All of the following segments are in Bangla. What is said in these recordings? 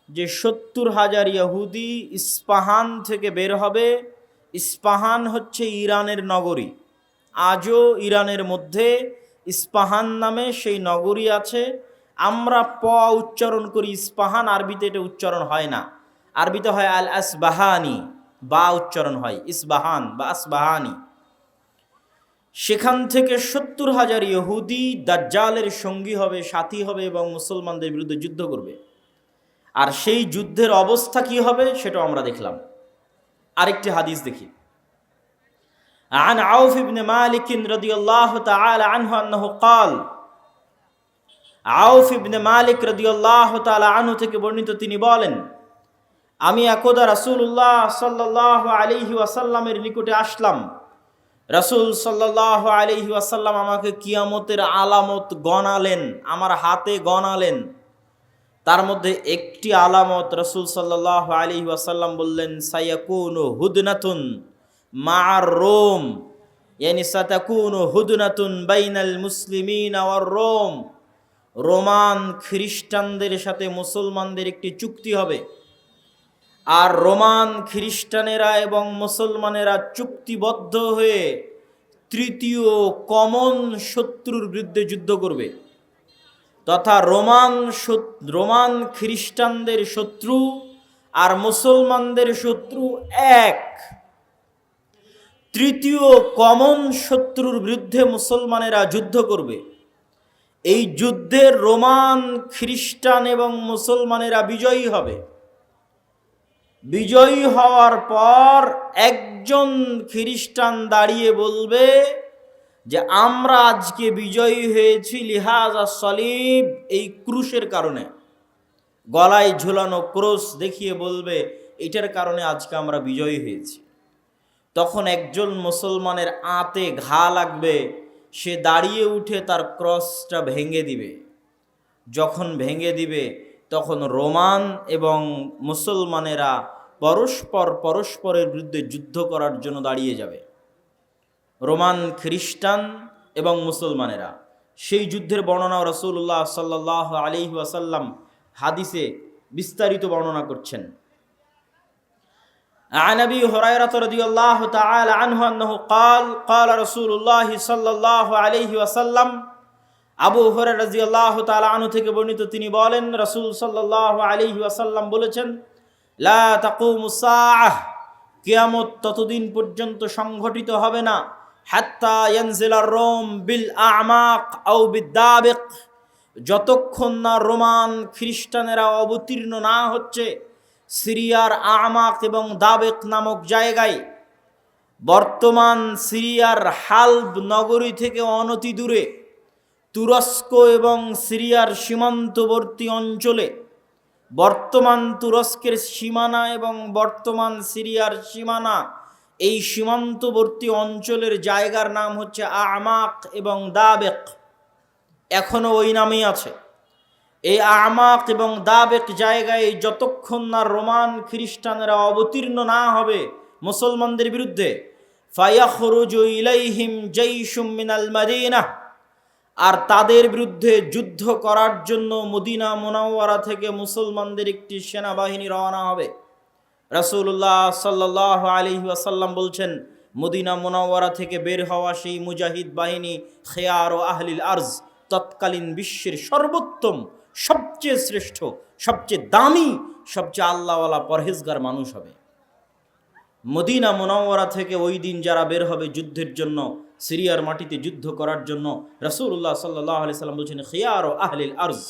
যে ৭০,০০০ ইহুদি ইস্পাহান থেকে বের হবে। ইস্পাহান হচ্ছে ইরানের নগরী। আজও ইরানের মধ্যে ইস্পাহান নামে সেই নগরী আছে। আমরা প উচ্চারণ করি ইস্পাহান, আরবিতে এটা উচ্চারণ হয় না। আরবিতে হয় আল আসবাহানি, বা উচ্চারণ হয় ইসবাহান বা আসবাহানি। সেখান থেকে ৭০,০০০ ইহুদি দাজ্জালের সঙ্গী হবে, সাথী হবে এবং মুসলমানদের বিরুদ্ধে যুদ্ধ করবে। আর সেই যুদ্ধের অবস্থা কি হবে সেটাও আমরা দেখলাম। আরেকটি হাদিস দেখি। عن عوف بن مالك رضي الله تعالى عنه أنه قال আউফ ইবনে মালিক রাদিয়াল্লাহু তাআলা আনহু থেকে বর্ণিত, তিনি বলেন, আমি একদা রাসূলুল্লাহ সাল্লাল্লাহু আলাইহি ওয়াসাল্লামের নিকটে আসলাম। রাসূল সাল্লাল্লাহু আলাইহি ওয়াসাল্লাম আমাকে কিয়ামতের আলামত গণালেন, আমার হাতে গণালেন। তার মধ্যে একটি আলামত রাসূল সাল্লাল্লাহু আলাইহি ওয়াসাল্লাম বললেন, সায়াকুনু হুদনাতুন মা'আর রোম, ইয়ানি সাতাকুনু হুদনাতুন বাইনাল মুসলিমিনা ওয়ার রোম। রোমান খ্রিস্টানদের সাথে মুসলমানদের একটি চুক্তি হবে, আর রোমান খ্রিস্টানেরা এবং মুসলমানেরা চুক্তিবদ্ধ হয়ে তৃতীয় কমন শত্রুর বিরুদ্ধে যুদ্ধ করবে। তথা রোমান খ্রিস্টানদের শত্রু আর মুসলমানদের শত্রু এক। তৃতীয় কমন শত্রুর বিরুদ্ধে মুসলমানেরা যুদ্ধ করবে। এই যুদ্ধে রোমান খ্রিস্টান এবং মুসলমানেরা বিজয়ী হবে। বিজয়ী হওয়ার পর একজন খ্রিস্টান দাঁড়িয়ে বলবে যে আমরা আজকে বিজয়ী হয়েছি লিহাজা সলিব, এই ক্রুশের কারণে। গলায় ঝুলানো ক্রুশ দেখিয়ে বলবে এটার কারণে আজকে আমরা বিজয়ী হয়েছি। তখন একজন মুসলমানের আঁতে ঘা লাগবে, সে দাঁড়িয়ে উঠে তার ক্রসটা ভেঙে দিবে। যখন ভেঙে দিবে তখন রোমান এবং মুসলমানেরা পরস্পরের বিরুদ্ধে যুদ্ধ করার জন্য দাঁড়িয়ে যাবে। রোমান খ্রিস্টান এবং মুসলমানেরা। সেই যুদ্ধের বর্ণনা রাসূলুল্লাহ সাল্লাল্লাহু আলাইহি ওয়াসাল্লাম হাদিসে বিস্তারিত বর্ণনা করছেন। عن أبي هريرة رضي الله تعالى عنه أنه قال قال رسول الله صلى الله عليه وسلم আবু হুরায়রা রাদিয়াল্লাহু তাআলা আনহু থেকে বর্ণিত, তিনি বলেন রাসূল সাল্লাল্লাহু আলাইহি ওয়াসাল্লাম বলেছেন, লা তাকুমুস সাআহ, কিয়ামত ততদিন পর্যন্ত সংঘটিত হবে না, হাত্তা ইয়ানজিলার রোম বিল আ'মাক আও বিদাবিক, যতক্ষণ না রোমান খ্রিস্টানেরা অবতীর্ণ না হচ্ছে সিরিয়ার আমাক এবং দাবেক নামক জায়গায়। বর্তমান সিরিয়ার হালব নগরী থেকে অনতি দূরে তুরস্ক এবং সিরিয়ার সীমান্তবর্তী অঞ্চলে, বর্তমান তুরস্কের সীমানা এবং বর্তমান সিরিয়ার সীমানা, এই সীমান্তবর্তী অঞ্চলের জায়গার নাম হচ্ছে আমাক এবং দাবেক, এখনও ওই নামেই আছে। এই আমাক এবং দাবেক জায়গায় যতক্ষণ না রোমান খ্রিস্টানেরা অবতীর্ণ না হবে মুসলমানদের বিরুদ্ধে, ফায়াখরুজু ইলাইহিম জাইশুম মিনাল মাদিনাহ, আর তাদের বিরুদ্ধে যুদ্ধ করার জন্য মদিনা মুনাওয়ারা থেকে মুসলমানদের একটি সেনাবাহিনী রওনা হবে। রাসূলুল্লাহ সাল্লাল্লাহু আলাইহি ওয়াসাল্লাম বলছেন, মদিনা মুনাওয়ারা থেকে বের হওয়া সেই মুজাহিদ বাহিনী খেয়ার ও আহলিল আরজ, তৎকালীন বিশ্বের সর্বোত্তম, সবচেয়ে শ্রেষ্ঠ, সবচেয়ে দামি, সবচেয়ে আল্লাহওয়ালা পরহেজগার মানুষ হবে। মদিনা মুনাওয়ারা থেকে ওই দিন যারা বের হবে যুদ্ধের জন্য, সিরিয়ার মাটিতে যুদ্ধ করার জন্য, রাসূলুল্লাহ সাল্লাল্লাহু আলাইহি সাল্লাম বলছেন খিয়ার ও আহলিল আরজ,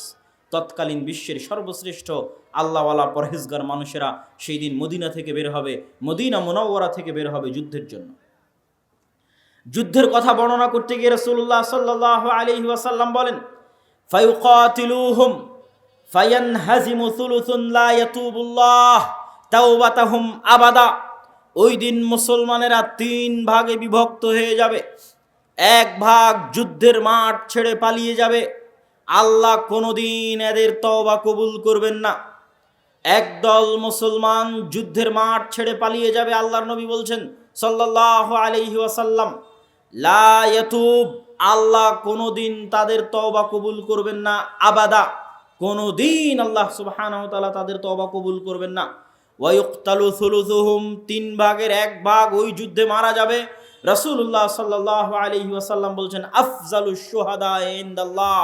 তৎকালীন বিশ্বের সর্বশ্রেষ্ঠ আল্লাহওয়ালা পরহেজগার মানুষেরা সেই দিন মদিনা থেকে বের হবে, মদিনা মুনাওয়ারা থেকে বের হবে যুদ্ধের জন্য। যুদ্ধের কথা বর্ণনা করতে গিয়ে রাসূলুল্লাহ সাল্লাল্লাহু আলাইহি ওয়াসাল্লাম বলেন, ফায়ুকাতিলুহুম ফায়ানহাজিমু সুলুসুন লা ইয়াতুবুল্লাহ তাওবাতাহুম আবাদা, ওই দিন মুসলমানেরা 3 ভাগে বিভক্ত হয়ে যাবে। এক ভাগ যুদ্ধের মাঠ ছেড়ে পালিয়ে যাবে, আল্লাহ কোনোদিন এদের তওবা কবুল করবেন না। একদল মুসলমান যুদ্ধের মাঠ ছেড়ে পালিয়ে যাবে, আল্লাহর নবী বলছেন সাল্লাল্লাহু আলাইহি ওয়াসাল্লাম, লা ইয়াতুব, আল্লাহ কোনোদিন তাদের তওবা কবুল করবেন না, আবাদা, কোনো দিন আল্লাহ সুবহানাহু ওয়া তাআলা তাদের তওবা কবুল করবেন না। ওয়ায়ুকতালু সুলুসুহুম, 3/1 ওই যুদ্ধে মারা যাবে। রাসূলুল্লাহ সাল্লাল্লাহু আলাইহি ওয়াসাল্লাম বলছেন, আফজালুশ শুহাদা ইনদাল্লাহ,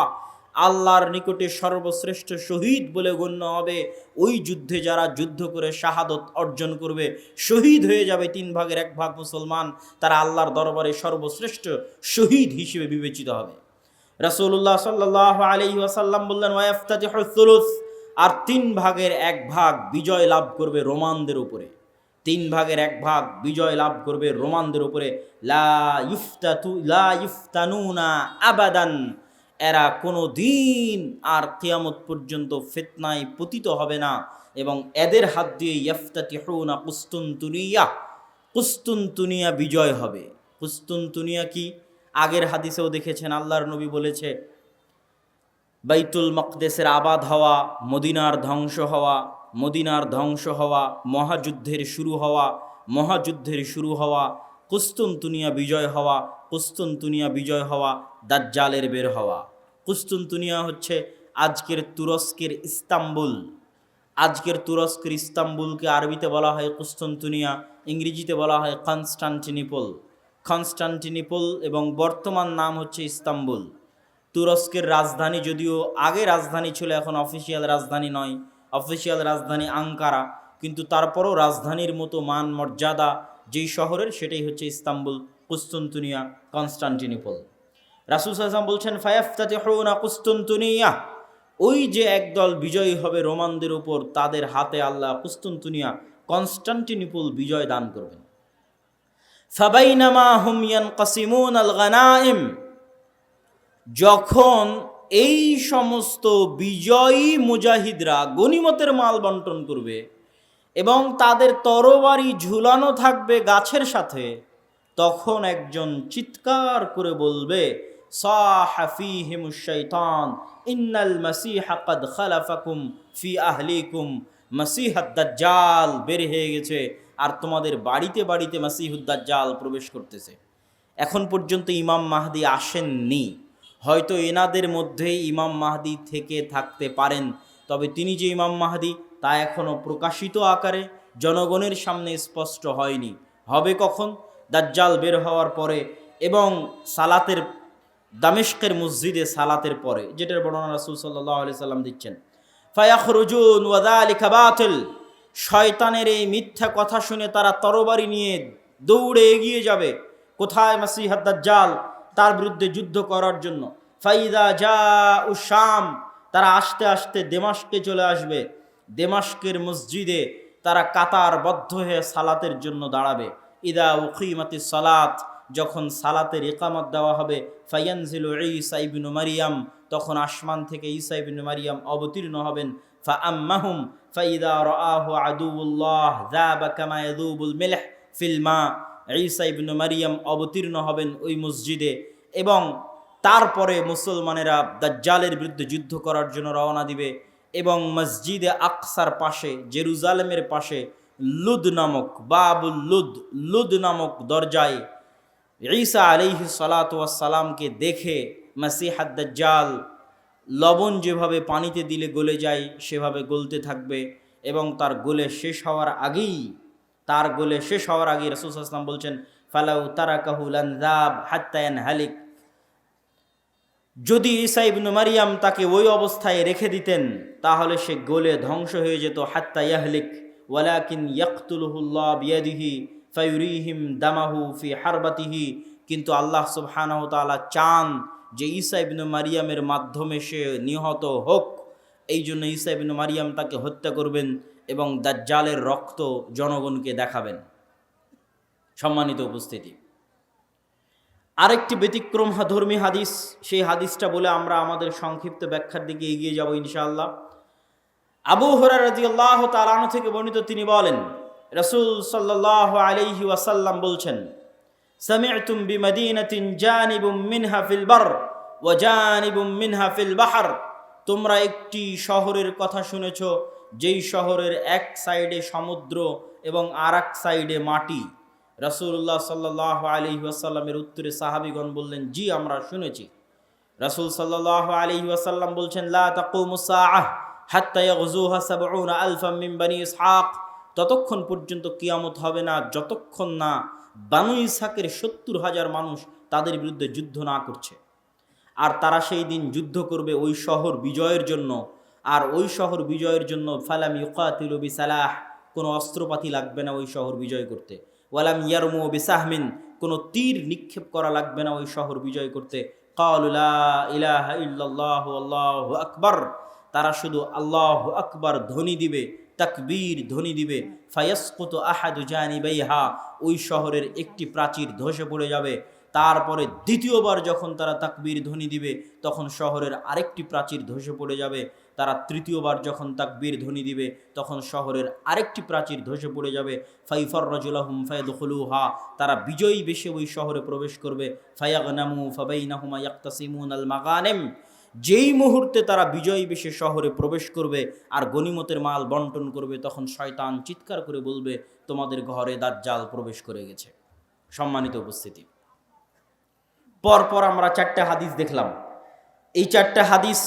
আল্লাহর নিকটে সর্বশ্রেষ্ঠ শহীদ বলে গণ্য হবে ওই যুদ্ধে যারা যুদ্ধ করে শাহাদত অর্জন করবে, শহীদ হয়ে যাবে 3/1 মুসলমান, তারা আল্লাহর দরবারে সর্বশ্রেষ্ঠ শহীদ হিসেবে বিবেচিত হবে। রাসূলুল্লাহ সাল্লাল্লাহু আলাইহি ওয়াসাল্লাম বললেন, ওয়াইফতাতিহুস সুলুস, আর 3/1 বিজয় লাভ করবে রোমানদের উপরে। 3/1 বিজয় লাভ করবে রোমানদের উপরে। লা ইফতানুনা আবাদান, এরা কোনো দিন আর কিয়ামত পর্যন্ত ফিতনায় পতিত হবে না, এবং এদের হাত দিয়ে ইফতাতিহুনা কুস্তুনতুনিয়া বিজয় হবে। কুস্তুনতুনিয়া কি? আগের হাদিসেও দেখেছেন, আল্লাহর নবী বলেছে, বাইতুল মাকদেসের আবাদ হওয়া, মদিনার ধ্বংস হওয়া, মহাযুদ্ধের শুরু হওয়া, কুস্তুনতুনিয়া বিজয় হওয়া, দাজ্জালের বের হওয়া। কুস্তুনতুনিয়া হচ্ছে আজকের তুরস্কের ইস্তাম্বুলকে আরবিতে বলা হয় কুস্তুনতুনিয়া, ইংরেজিতে বলা হয় কনস্টান্টিনিপল, এবং বর্তমান নাম হচ্ছে ইস্তাম্বুল। তুরস্কের রাজধানী, যদিও আগে রাজধানী ছিল, এখন অফিসিয়াল রাজধানী নয়, অফিসিয়াল রাজধানী আঙ্কারা, কিন্তু তারপরও রাজধানীর মতো মান মর্যাদা যেই শহরের, সেটাই হচ্ছে ইস্তাম্বুল, কুস্তুনতুনিয়া, কনস্টান্টিনিপল। রাসূল সাল্লাল্লাহু আলাইহি ওয়াসাল্লাম বলছেন, ফায়াফতাতিহুনা কুস্তুনতুনিয়া, ওই যে একদল বিজয়ী হবে রোমানদের উপর, তাদের হাতে আল্লাহ কুস্তুনতুনিয়া, কনস্টান্টিনিপল বিজয় দান করবেন। ফাবাইনামা হুম ইয়ানকাসিমুনাল গানাইম, যখন এই সমস্ত বিজয়ী মুজাহিদরা গনিমতের মাল বন্টন করবে এবং তাদের তরবারি ঝুলানো থাকবে গাছের সাথে, তখন একজন চিৎকার করে বলবে, সাহা ফীহিমুশ শাইতান ইন্নাল মাসীহা ক্বাদ খালাফাকুম ফি আহলিকুম, মাসীহুদ দাজ্জাল বের হয়ে গেছে, আর তোমাদের বাড়িতে বাড়িতে মাসীহুদ দাজ্জাল প্রবেশ করতেছে। এখন পর্যন্ত ইমাম মাহদি আসেননি, হয়তো এনাদের মধ্যেই ইমাম মাহদি থেকে থাকতে পারেন, তবে তিনি যে ইমাম মাহদি তা এখনও প্রকাশিত আকারে জনগণের সামনে স্পষ্ট হয়নি। হবে কখন? দাজ্জাল বের হওয়ার পরে, এবং সালাতের, দামেস্কের মসজিদে সালাতের পরে, যেটার বর্ণনা রাসূল সাল্লাল্লাহু আলাইহি সাল্লাম দিচ্ছেন। ফায়াখরুজুন ওয়া যালিকা বাতিল, শয়তানের এই মিথ্যা কথা শুনে তারা তরবারি নিয়ে দৌড়ে এগিয়ে যাবে কোথায়? মাসীহুদ দাজ্জাল, তার বিরুদ্ধে যুদ্ধ করার জন্য। ফাইদা জাউ শাম, তারা আস্তে আস্তে দেমাশকে চলে আসবে। দেমাশকের মসজিদে তারা কাতারবদ্ধ হয়ে সালাতের জন্য দাঁড়াবে। ইদা উকিমাতিস সালাত, যখন সালাতের ইকামত দেওয়া হবে, ফায়ানজিলু ঈসা ইবনু মারিয়াম, তখন আসমান থেকে ঈসা ইবনু মারিয়াম অবতীর্ণ হবেন। ফাআম্মাহুম ফাইদা রাআহু আদুউল্লাহ যাবা কামা ইয়াযুবুল মিলহ ফিল মা, ঈসা ইবনু মারিয়াম অবতীর্ণ হবেন ওই মসজিদে, এবং তারপরে মুসলমানেরা দাজ্জালের বিরুদ্ধে যুদ্ধ করার জন্য রওনা দিবে। এবং মসজিদে আকসার পাশে, জেরুজালেমের পাশে লুদ নামক, বাবুল লুদ নামক দরজায় ঈসা আলাইহিস সালাতু ওয়াস সালামকে দেখে মাসীহুদ দাজ্জাল লবণ যেভাবে পানিতে দিলে গলে যায় সেভাবে গলতে থাকবে, এবং তার গলে শেষ হওয়ার আগেই রাসূল সাল্লাল্লাহু আলাইহি ওয়াসাল্লাম বলছেন, ফালাউ তারাকাহু লানযাব হাত্তা ইয়ানহালিক, যদি ঈসা ইবনু মারিয়াম তাকে ওই অবস্থায় রেখে দিতেন তাহলে সে গলে ধ্বংস হয়ে যেত। হাত্তা ইয়াহলিক ওয়ালাকিন ইয়াকতুলুহুল্লাহ বিয়াদিহি ফায়ুরিহিম দামাহু ফি হারবাতিহি, কিন্তু আল্লাহ সুবহানাহু ওয়া তাআলা চান যে ঈসা ইবনু মারিয়ামের মাধ্যমে সে নিহত হোক, এই জন্য ঈসা ইবনু মারিয়াম তাকে হত্যা করবেন এবং দাজ্জালের রক্ত জনগণকে দেখাবেন। সম্মানিত উপস্থিতি, আরেকটি ব্যতিক্রম ধর্মী হাদিস, সেই হাদিসটা বলে আমরা আমাদের সংক্ষিপ্ত ব্যাখ্যার দিকে এগিয়ে যাব ইনশাআল্লাহ। আবু হুরায়রা রাদিয়াল্লাহু তাআলা আনহু থেকে বর্ণিত, তিনি বলেন, রাসূল সাল্লাল্লাহু আলাইহি ওয়াসাল্লাম বলছেন, সামি'তুম বিমাদিনাতিন জানিবুম মিনহা ফিল বার ওয়া জানিবুম মিনহা ফিল বাহর, তোমরা একটি শহরের কথা শুনেছ যেই শহরের এক সাইডে সমুদ্র এবং আর এক সাইডে মাটি। রাসূলুল্লাহ সাল্লাল্লাহু আলাইহি ওয়াসাল্লামের উত্তরে সাহাবীগণ বললেন, জি আমরা শুনেছি। রাসূল সাল্লাল্লাহু আলাইহি ওয়াসাল্লাম বলছেন, লা তাকুমুস সাআহ হাত্তা ইয়াগজুহা ৭০ আলফাম মিন বনি ইসহাক, ততক্ষণ পর্যন্ত কিয়ামত হবে না যতক্ষণ না বানু ইসহাকের ৭০,০০০ মানুষ তাদের বিরুদ্ধে যুদ্ধ না করছে। আর তারা সেই দিন যুদ্ধ করবে ওই শহর বিজয়ের জন্য, আর ওই শহর বিজয়ের জন্য ফালাম ইউকাতিলু বিসালাহ, কোনো অস্ত্রপাতি লাগবে না ওই শহর বিজয় করতে, ওয়ালাম ইয়ারমু বিসাহমিন, কোনো তীর নিক্ষেপ করা লাগবে না ওই শহর বিজয় করতে। ক্বালু লা ইলাহা ইল্লাল্লাহু আল্লাহু আকবার, তারা শুধু আল্লাহু আকবার ধ্বনি দিবে, তাকবীর ধ্বনি দিবে। ফায়াসকুতু আহাদু জানিবাইহা, ওই শহরের একটি প্রাচীর ধসে পড়ে যাবে। তারপরে দ্বিতীয়বার যখন তারা তাকবীর ধ্বনি দিবে তখন শহরের আরেকটি প্রাচীর ধসে পড়ে যাবে। তারা তৃতীয়বার যখন তাকবীর ধ্বনি দিবে তখন শহরের আরেকটি প্রাচীর ধসে পড়ে যাবে। ফাইফাররাজুলাহুম ফায়াদখুলুহা, তারা বিজয়ী বেশে ওই শহরে প্রবেশ করবে। ফায়াগনামু ফাবাইনাহুমা ইয়াকতাসিমুনাল মাগানিম, যেই মুহূর্তে তারা বিজয়ী বেশে শহরে প্রবেশ করবে আর গনিমতের মাল বন্টন করবে, তখন শয়তান চিৎকার করে বলবে, তোমাদের ঘরে দাজ্জাল প্রবেশ করে গেছে। সম্মানিত উপস্থিতি, পরপর আমরা 4টা হাদিস দেখলাম। এই 4টা হাদিস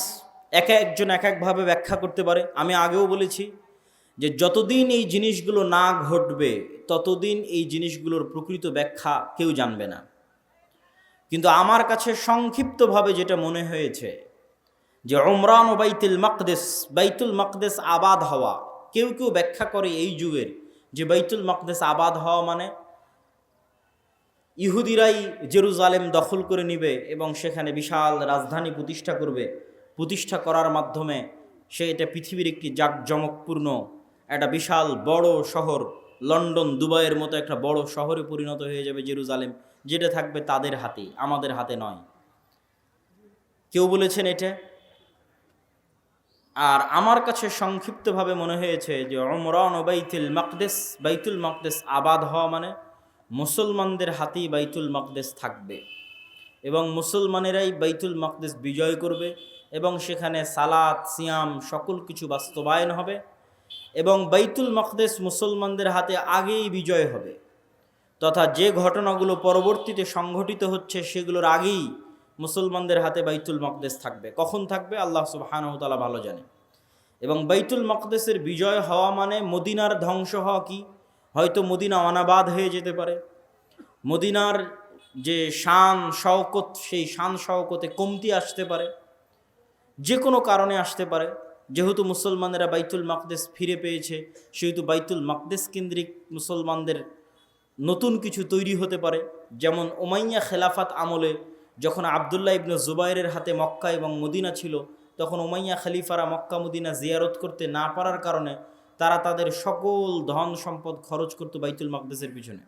এক একজন এক একভাবে ব্যাখ্যা করতে পারে। আমি আগেও বলেছি যে যতদিন এই জিনিসগুলো না ঘটবে ততদিন এই জিনিসগুলোর প্রকৃত ব্যাখ্যা কেউ জানবে না। কিন্তু আমার কাছে সংক্ষিপ্তভাবে যেটা মনে হয়েছে যে উমরান ও বাইতুল মাকদেস আবাদ হওয়া, কেউ কেউ ব্যাখ্যা করে এই যুগের যে বাইতুল মাকদেস আবাদ হওয়া মানে ইহুদিরাই জেরুজালেম দখল করে নিবে এবং সেখানে বিশাল রাজধানী প্রতিষ্ঠা করবে। প্রতিষ্ঠা করার মাধ্যমে সে এটা পৃথিবীর একটি জাঁকজমকপূর্ণ একটা বিশাল বড় শহর, লন্ডন দুবাইয়ের মতো একটা বড় শহরে পরিণত হয়ে যাবে জেরুজালেম, যেটা থাকবে তাদের হাতে, আমাদের হাতে নয়। কেউ বলেছেন এটা। আর আমার কাছে সংক্ষিপ্তভাবে মনে হয়েছে যে উমরান ও বাইতুল মাকদেস আবাদ হওয়া মানে মুসলমানদের হাতেই বাইতুল মাকদেস থাকবে এবং মুসলমানেরাই বাইতুল মাকদেস বিজয় করবে এবং সেখানে সালাত সিয়াম সকল কিছু বাস্তবায়ন হবে এবং বাইতুল মাকদেস মুসলমানদের হাতে আগেই বিজয় হবে, তথা যে ঘটনাগুলো পরবর্তীতে সংঘটিত হচ্ছে সেগুলোর আগেই মুসলমানদের হাতে বাইতুল মাকদেস থাকবে। কখন থাকবে আল্লাহ সুবহানাহু ওয়া তাআলা ভালো জানে। এবং বাইতুল মাকদেসের বিজয় হওয়া মানে মদিনার ধ্বংস হওয়া কি? হয়তো মদিনা অনাবাদ হয়ে যেতে পারে, মদিনার যে শান শওকত সেই শান শওকতে কমতি আসতে পারে, যে কোনো কারণে আসতে পারে। যেহেতু মুসলমানেরা বাইতুল মাকদেস ফিরে পেয়েছে সেহেতু বাইতুল মাকদেস কেন্দ্রিক মুসলমানদের নতুন কিছু তৈরি হতে পারে। যেমন উমাইয়া খেলাফাত আমলে যখন আবদুল্লাহ ইবনে জুবাইরের হাতে মক্কা এবং মদিনা ছিল, তখন উমাইয়া খলিফারা মক্কা মদিনা জিয়ারত করতে না পারার কারণে তারা তাদের সকল ধন সম্পদ খরচ করত বাইতুল মাকদেসের পিছনে।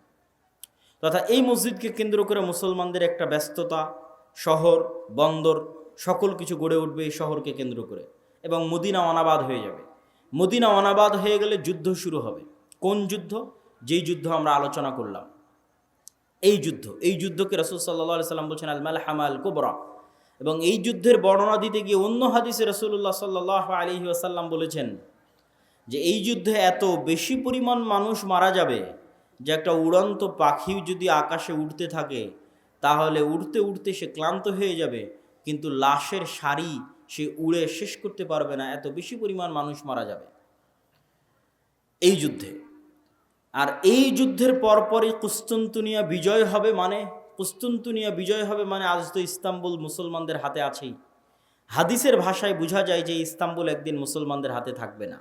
তথা এই মসজিদকে কেন্দ্র করে মুসলমানদের একটা ব্যস্ততা, শহর বন্দর সকল কিছু গড়ে উঠবে এই শহরকে কেন্দ্র করে এবং মদিনা অনাবাদ হয়ে যাবে। মদিনা অনাবাদ হয়ে গেলে যুদ্ধ শুরু হবে। কোন যুদ্ধ? যেই যুদ্ধ আমরা আলোচনা করলাম, এই যুদ্ধকে রাসূল সাল্লাল্লাহু আলাইহি সাল্লাম বলছেন আল মালহামা আল কুবরা। এবং এই যুদ্ধের বর্ণনা দিতে গিয়ে অন্য হাদিসে রাসূলুল্লাহ সাল্লাল্লাহু আলাইহি ওয়াসাল্লাম বলেছেন যে এই যুদ্ধে এত বেশি পরিমাণ মানুষ মারা যাবে যে একটা উড়ন্ত পাখি যদি আকাশে উড়তে থাকে তাহলে উড়তে উড়তে সে ক্লান্ত হয়ে যাবে, কিন্তু লাশের সারি সে উড়ে শেষ করতে পারবে না, এত বেশি পরিমাণ মানুষ মারা যাবে এই যুদ্ধে। আর এই যুদ্ধের পরপরই কুস্তুনতুনিয়া বিজয় হবে। মানে আজ তো ইস্তাম্বুল মুসলমানদের হাতে আছেই। হাদিসের ভাষায় বোঝা যায় যে ইস্তাম্বুল একদিন মুসলমানদের হাতে থাকবে না।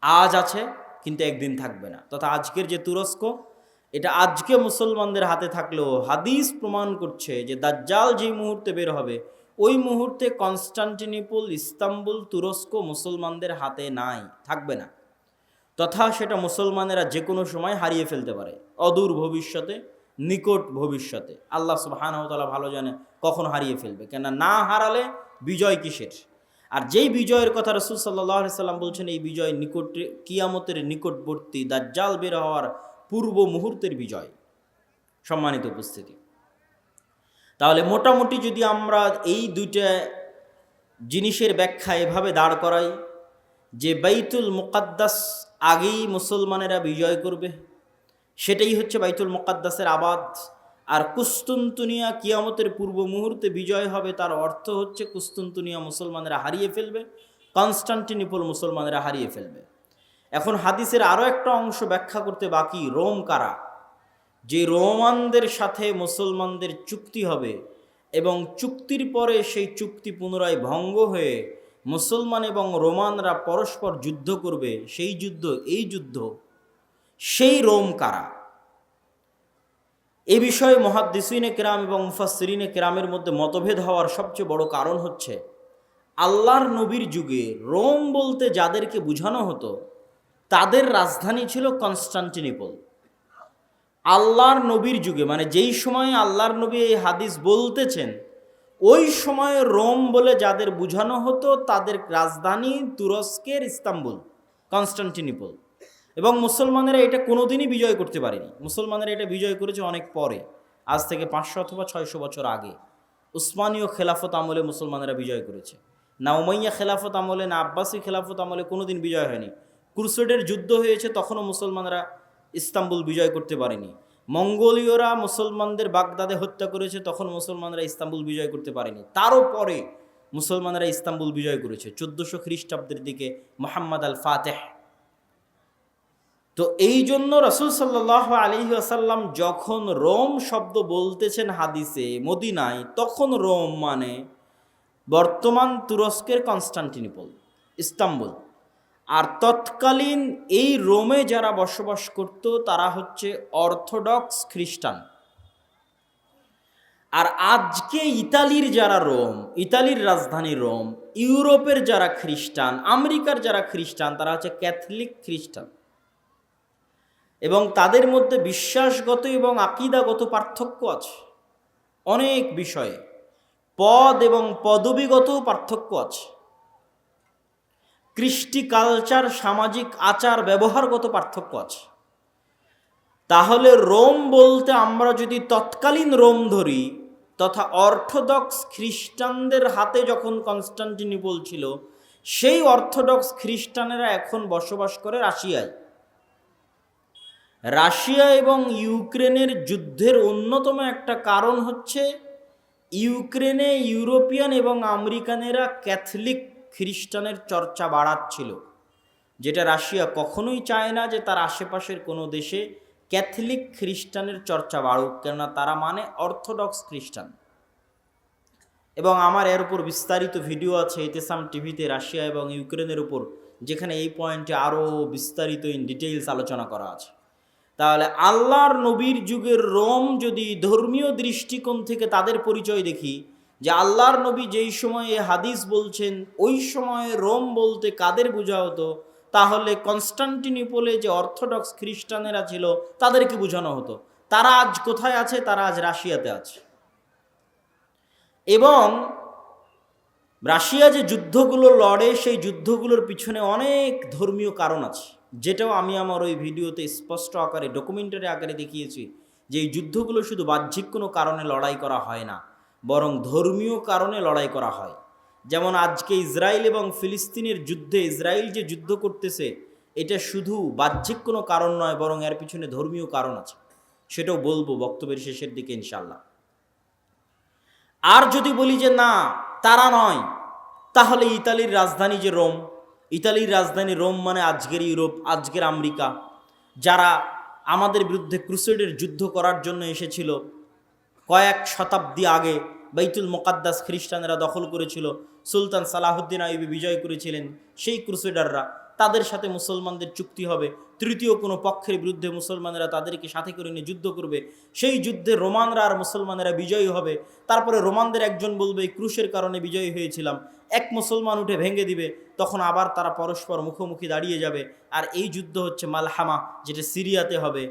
আজ আছে কিন্তু একদিন থাকবে না। তথা আজকের যে তুরস্ক, এটা আজকে মুসলমানদের হাতে থাকলেও হাদিস প্রমাণ করছে যে দাজ্জাল যেই মুহূর্তে বের হবে ওই মুহূর্তে কনস্টান্টিনোপল, ইস্তাম্বুল, তুরস্ক মুসলমানদের হাতে থাকবে না। তথা সেটা মুসলমানেরা যে কোনো সময় হারিয়ে ফেলতে পারে, অদূর ভবিষ্যতে, নিকট ভবিষ্যতে। আল্লাহ সুবহানাহু ওয়া তাআলা ভালো জানে কখন হারিয়ে ফেলবে, কেন না হারালে বিজয় কিসের? আর যেই বিজয়ের কথা রাসূল সাল্লাল্লাহু আলাইহি সাল্লাম বলছেন এই বিজয় কিয়ামতের নিকটবর্তী, দাজ্জাল বের হওয়ার পূর্ব মুহূর্তের বিজয়। সম্মানিত উপস্থিতি, তাহলে মোটামুটি যদি আমরা এই দুইটা জিনিসের ব্যাখ্যা এভাবে দাঁড় করাই যে বাইতুল মুকাদ্দাস আগেই মুসলমানেরা বিজয় করবে, সেটাই হচ্ছে বাইতুল মুকাদ্দাসের আবাদ। আর কুস্তুনতুনিয়া কিয়ামতের পূর্ব মুহূর্তে বিজয় হবে, তার অর্থ হচ্ছে কুস্তুনতুনিয়া মুসলমানেরা হারিয়ে ফেলবে, কনস্টান্টিনোপল মুসলমানেরা হারিয়ে ফেলবে। এখন হাদিসের আরও একটা অংশ ব্যাখ্যা করতে বাকি, রোম কারা? যে রোমানদের সাথে মুসলমানদের চুক্তি হবে এবং চুক্তির পরে সেই চুক্তি পুনরায় ভঙ্গ হয়ে মুসলমান এবং রোমানরা পরস্পর যুদ্ধ করবে, সেই যুদ্ধ, এই যুদ্ধ, সেই রোম কারা? এ বিষয়ে মুহাদ্দিসিনে কেরাম এবং মুফাসসিরিনে কেরামের মধ্যে মতভেদ হওয়ার সবচেয়ে বড় কারণ হচ্ছে, আল্লাহর নবীর যুগে রোম বলতে যাদেরকে বোঝানো হতো তাদের রাজধানী ছিল কনস্টান্টিনোপল। আল্লাহর নবীর যুগে, মানে যেই সময়ে আল্লাহর নবী এই হাদিস বলতেছেন, ওই সময়ে রোম বলে যাদের বোঝানো হতো তাদের রাজধানী তুরস্কের ইস্তাম্বুল, কনস্টান্টিনোপল। এবং মুসলমানেরা এটা কোনোদিনই বিজয় করতে পারেনি। মুসলমানেরা এটা বিজয় করেছে অনেক পরে, আজ থেকে 500 অথবা 600 বছর আগে। উসমানীয় খেলাফত আমলে মুসলমানেরা বিজয় করেছে, না উমাইয়া খেলাফত আমলে, না আব্বাসী খেলাফত আমলে কোনোদিন বিজয় হয়নি। ক্রুসেডের যুদ্ধ হয়েছে, তখনও মুসলমানরা ইস্তাম্বুল বিজয় করতে পারেনি। মঙ্গোলীয়রা মুসলমানদের বাগদাদে হত্যা করেছে, তখন মুসলমানরা ইস্তাম্বুল বিজয় করতে পারেনি। তারও পরে মুসলমানরা ইস্তাম্বুল বিজয় করেছে 1400 খ্রিস্টাব্দের দিকে, মুহাম্মদ আল ফাতেহ। তো এই জন্য রাসূল সাল্লাল্লাহু আলাইহি ওয়াসাল্লাম যখন রোম শব্দ বলতেছেন হাদিসে মদিনায়, তখন রোম মানে বর্তমান তুরস্কের কনস্টান্টিনোপল, ইস্তাম্বুল। আর তৎকালীন এই রোমে যারা বসবাস করত তারা হচ্ছে অর্থোডক্স খ্রিস্টান। আর আজকে ইতালির যারা রোম, ইতালির রাজধানী রোম, ইউরোপের যারা খ্রিস্টান, আমেরিকার যারা খ্রিস্টান, তারা হচ্ছে ক্যাথলিক খ্রিস্টান। এবং তাদের মধ্যে বিশ্বাসগত এবং আকীদাগত পার্থক্য আছে অনেক বিষয়ে, পদ এবং পদবিগত পার্থক্য আছে, কৃষ্টি কালচার, সামাজিক আচার ব্যবহারগত পার্থক্য আছে। তাহলে রোম বলতে আমরা যদি তৎকালীন রোম ধরি, তথা অর্থোডক্স খ্রিস্টানদের হাতে যখন কনস্টান্টিনোপল ছিল, সেই অর্থোডক্স খ্রিস্টানেরা এখন বসবাস করে রাশিয়ায়। রাশিয়া এবং ইউক্রেনের যুদ্ধের অন্যতম একটা কারণ হচ্ছে ইউক্রেনে ইউরোপিয়ান এবং আমেরিকানেরা ক্যাথলিক খ্রিস্টানের চর্চা বাড়াচ্ছিল, যেটা রাশিয়া কখনোই চায় না যে তার আশেপাশের কোনো দেশে ক্যাথলিক খ্রিস্টানের চর্চা বাড়ুক, কেননা তারা মানে অর্থোডক্স খ্রিস্টান। এবং আমার এর উপর বিস্তারিত ভিডিও আছে ইতেসাম টিভিতে, রাশিয়া এবং ইউক্রেনের উপর, যেখানে এই পয়েন্টে আরও বিস্তারিত ইন ডিটেইলস আলোচনা করা আছে। তাহলে আল্লাহর নবীর যুগের রোম যদি ধর্মীয় দৃষ্টিকোণ থেকে তাদের পরিচয় দেখি, যে আল্লাহর নবী যেই সময়ে হাদিস বলছেন ওই সময়ে রোম বলতে কাদের বোঝা হতো, তাহলে কনস্টান্টিনোপলে যে অর্থোডক্স খ্রিস্টানেরা ছিল তাদেরকে বোঝানো হতো। তারা আজ কোথায় আছে? তারা আজ রাশিয়াতে আছে। এবং রাশিয়া যে যুদ্ধগুলো লড়ে, সেই যুদ্ধগুলোর পিছনে অনেক ধর্মীয় কারণ আছে, যেটাও আমি আমার ওই ভিডিওতে স্পষ্ট আকারে ডকুমেন্টারি আকারে দেখিয়েছি, যে এই যুদ্ধগুলো শুধু বাহ্যিক কোনো কারণে লড়াই করা হয় না, বরং ধর্মীয় কারণে লড়াই করা হয়। যেমন আজকে ইসরায়েল এবং ফিলিস্তিনের যুদ্ধে ইসরায়েল যে যুদ্ধ করতেছে, এটা শুধু বাহ্যিক কোনো কারণ নয়, বরং এর পিছনে ধর্মীয় কারণ আছে, সেটাও বলবো বক্তব্যের শেষের দিকে ইনশাল্লাহ। আর যদি বলি যে না তারা নয়, তাহলে ইতালির রাজধানী যে রোম, ইতালির রাজধানী রোম মানে আজকের ইউরোপ, আজকের আমেরিকা, যারা আমাদের বিরুদ্ধে ক্রুসেডের যুদ্ধ করার জন্য এসেছিল, কয়েক শতাব্দী আগে বাইতুল মুকাদ্দাস খ্রিস্টানেরা দখল করেছিল, সুলতান সালাহুদ্দিন আইয়ুবী বিজয় করেছিলেন, সেই ক্রুসেডাররা, তাদের সাথে মুসলমানদের চুক্তি হবে, তৃতীয় কোনো পক্ষের বিরুদ্ধে মুসলমানেরা তাদেরকে সাথে করে নিয়ে যুদ্ধ করবে, সেই যুদ্ধে রোমানরা আর মুসলমানেরা বিজয়ী হবে। তারপরে রোমানদের একজন বলবে এই ক্রুশের কারণে বিজয়ী হয়েছিলাম, এক মুসলমান উঠে ভেঙে দিবে, তখন আবার তারা পরস্পর মুখোমুখি দাঁড়িয়ে যাবে। আর এই যুদ্ধ হচ্ছে মালহামা, যেটা সিরিয়াতে হবে।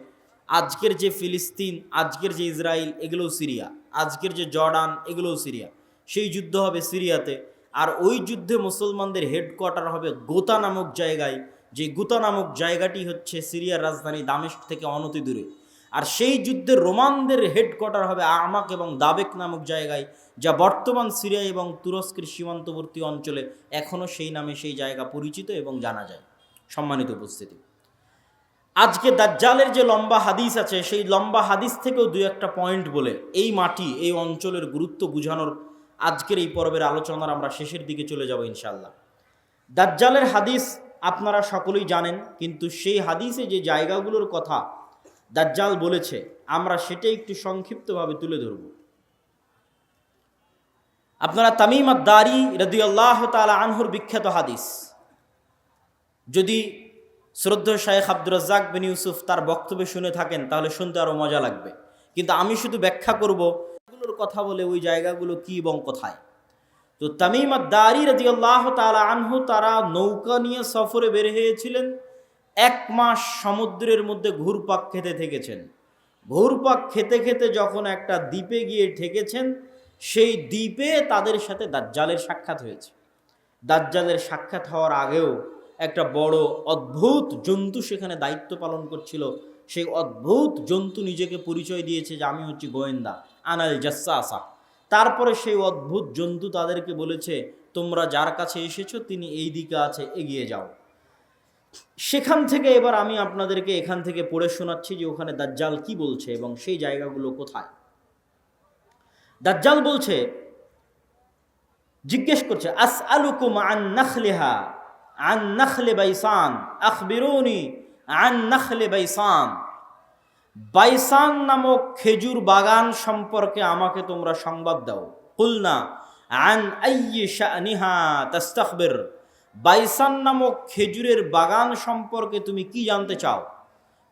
আজকের যে ফিলিস্তিন, আজকের যে ইসরায়েল, এগুলোও সিরিয়া, আজকের যে জর্ডান, এগুলোও সিরিয়া, সেই যুদ্ধ হবে সিরিয়াতে। আর ওই যুদ্ধে মুসলমানদের হেডকোয়ার্টার হবে গোতা নামক জায়গায়, যে গোতা নামক জায়গাটি হচ্ছে সিরিয়ার রাজধানী দামেস্ক থেকে অনতি দূরে। আর সেই যুদ্ধে রোমানদের হেডকোয়ার্টার হবে আমাক এবং দাবেক নামক জায়গায়, যা বর্তমান সিরিয়া এবং তুরস্কের সীমান্তবর্তী অঞ্চলে এখনও সেই নামে সেই জায়গা পরিচিত এবং জানা যায়। সম্মানিত উপস্থিতি, আজকে দাজ্জালের যে লম্বা হাদিস আছে সেই লম্বা হাদিস থেকেও দুই একটা পয়েন্ট বলে এই মাটি এই অঞ্চলের গুরুত্ব বোঝানোর আজকের এই পর্বের আলোচনার আমরা শেষের দিকে চলে যাব ইনশাআল্লাহ। দাজ্জালের হাদিস আপনারা সকলেই জানেন, কিন্তু সেই হাদিসে যে জায়গাগুলোর কথা দাজ্জাল বলেছে আমরা সেটাই একটু সংক্ষিপ্তভাবে তুলে ধরব। আপনারা তামিম আদ-দারি রাদিয়াল্লাহু তাআলা আনহুর বিখ্যাত হাদিস যদি শ্রদ্ধেয় শাইখ আব্দুর রাজ্জাক বিন ইউসুফ তার বক্তব্য শুনে থাকেন তাহলে শুনতে আরও মজা লাগবে, কিন্তু আমি শুধু ব্যাখ্যা করব এগুলোর কথা বলে ওই জায়গাগুলো কি এবং কোথায়। তো তামিম আদ-দারি রাদিয়াল্লাহু তাআলা আনহু তারা নৌকা নিয়ে সফরে বের হয়েছিলেন, 1 মাস সমুদ্রের মধ্যে ঘুরপাক খেতে থেকেছেন। ঘুরপাক খেতে খেতে যখন একটা দ্বীপে গিয়ে ঠেকেছেন, সেই দ্বীপে তাদের সাথে দাজ্জালের সাক্ষাৎ হয়েছে। দাজ্জালের সাক্ষাৎ হওয়ার আগেও একটা বড় অদ্ভুত জন্তু সেখানে দায়িত্ব পালন করছিল। সেই অদ্ভুত জন্তু নিজেকে পরিচয় দিয়েছে যে আমি হচ্ছি গোয়েন্দা, আনাল জাসসাসা। তারপরে সেই অদ্ভুত জন্তু তাদেরকে বলেছে তোমরা যার কাছে এসেছো তিনি এই দিকে আছে, এগিয়ে যাও। সেখান থেকে এবার আমি আপনাদেরকে এখান থেকে পড়ে শোনাচ্ছি যে ওখানে দাজ্জাল কি বলছে এবং সেই জায়গাগুলো কোথায়। দাজ্জাল বলছে, জিজ্ঞেস করছে, আসআলুকুম আন নাখলিহা আন নাখলে বাইসান আখবিরুনি আন নাখলে বাইসান। বাইসান নামক খেজুর বাগান সম্পর্কে আমাকে তোমরা সংবাদ দাও। কুলনা আন আইয়ি শানিহা তাস্তাখবির। বাইসান নামক খেজুরের বাগান সম্পর্কে তুমি কি জানতে চাও?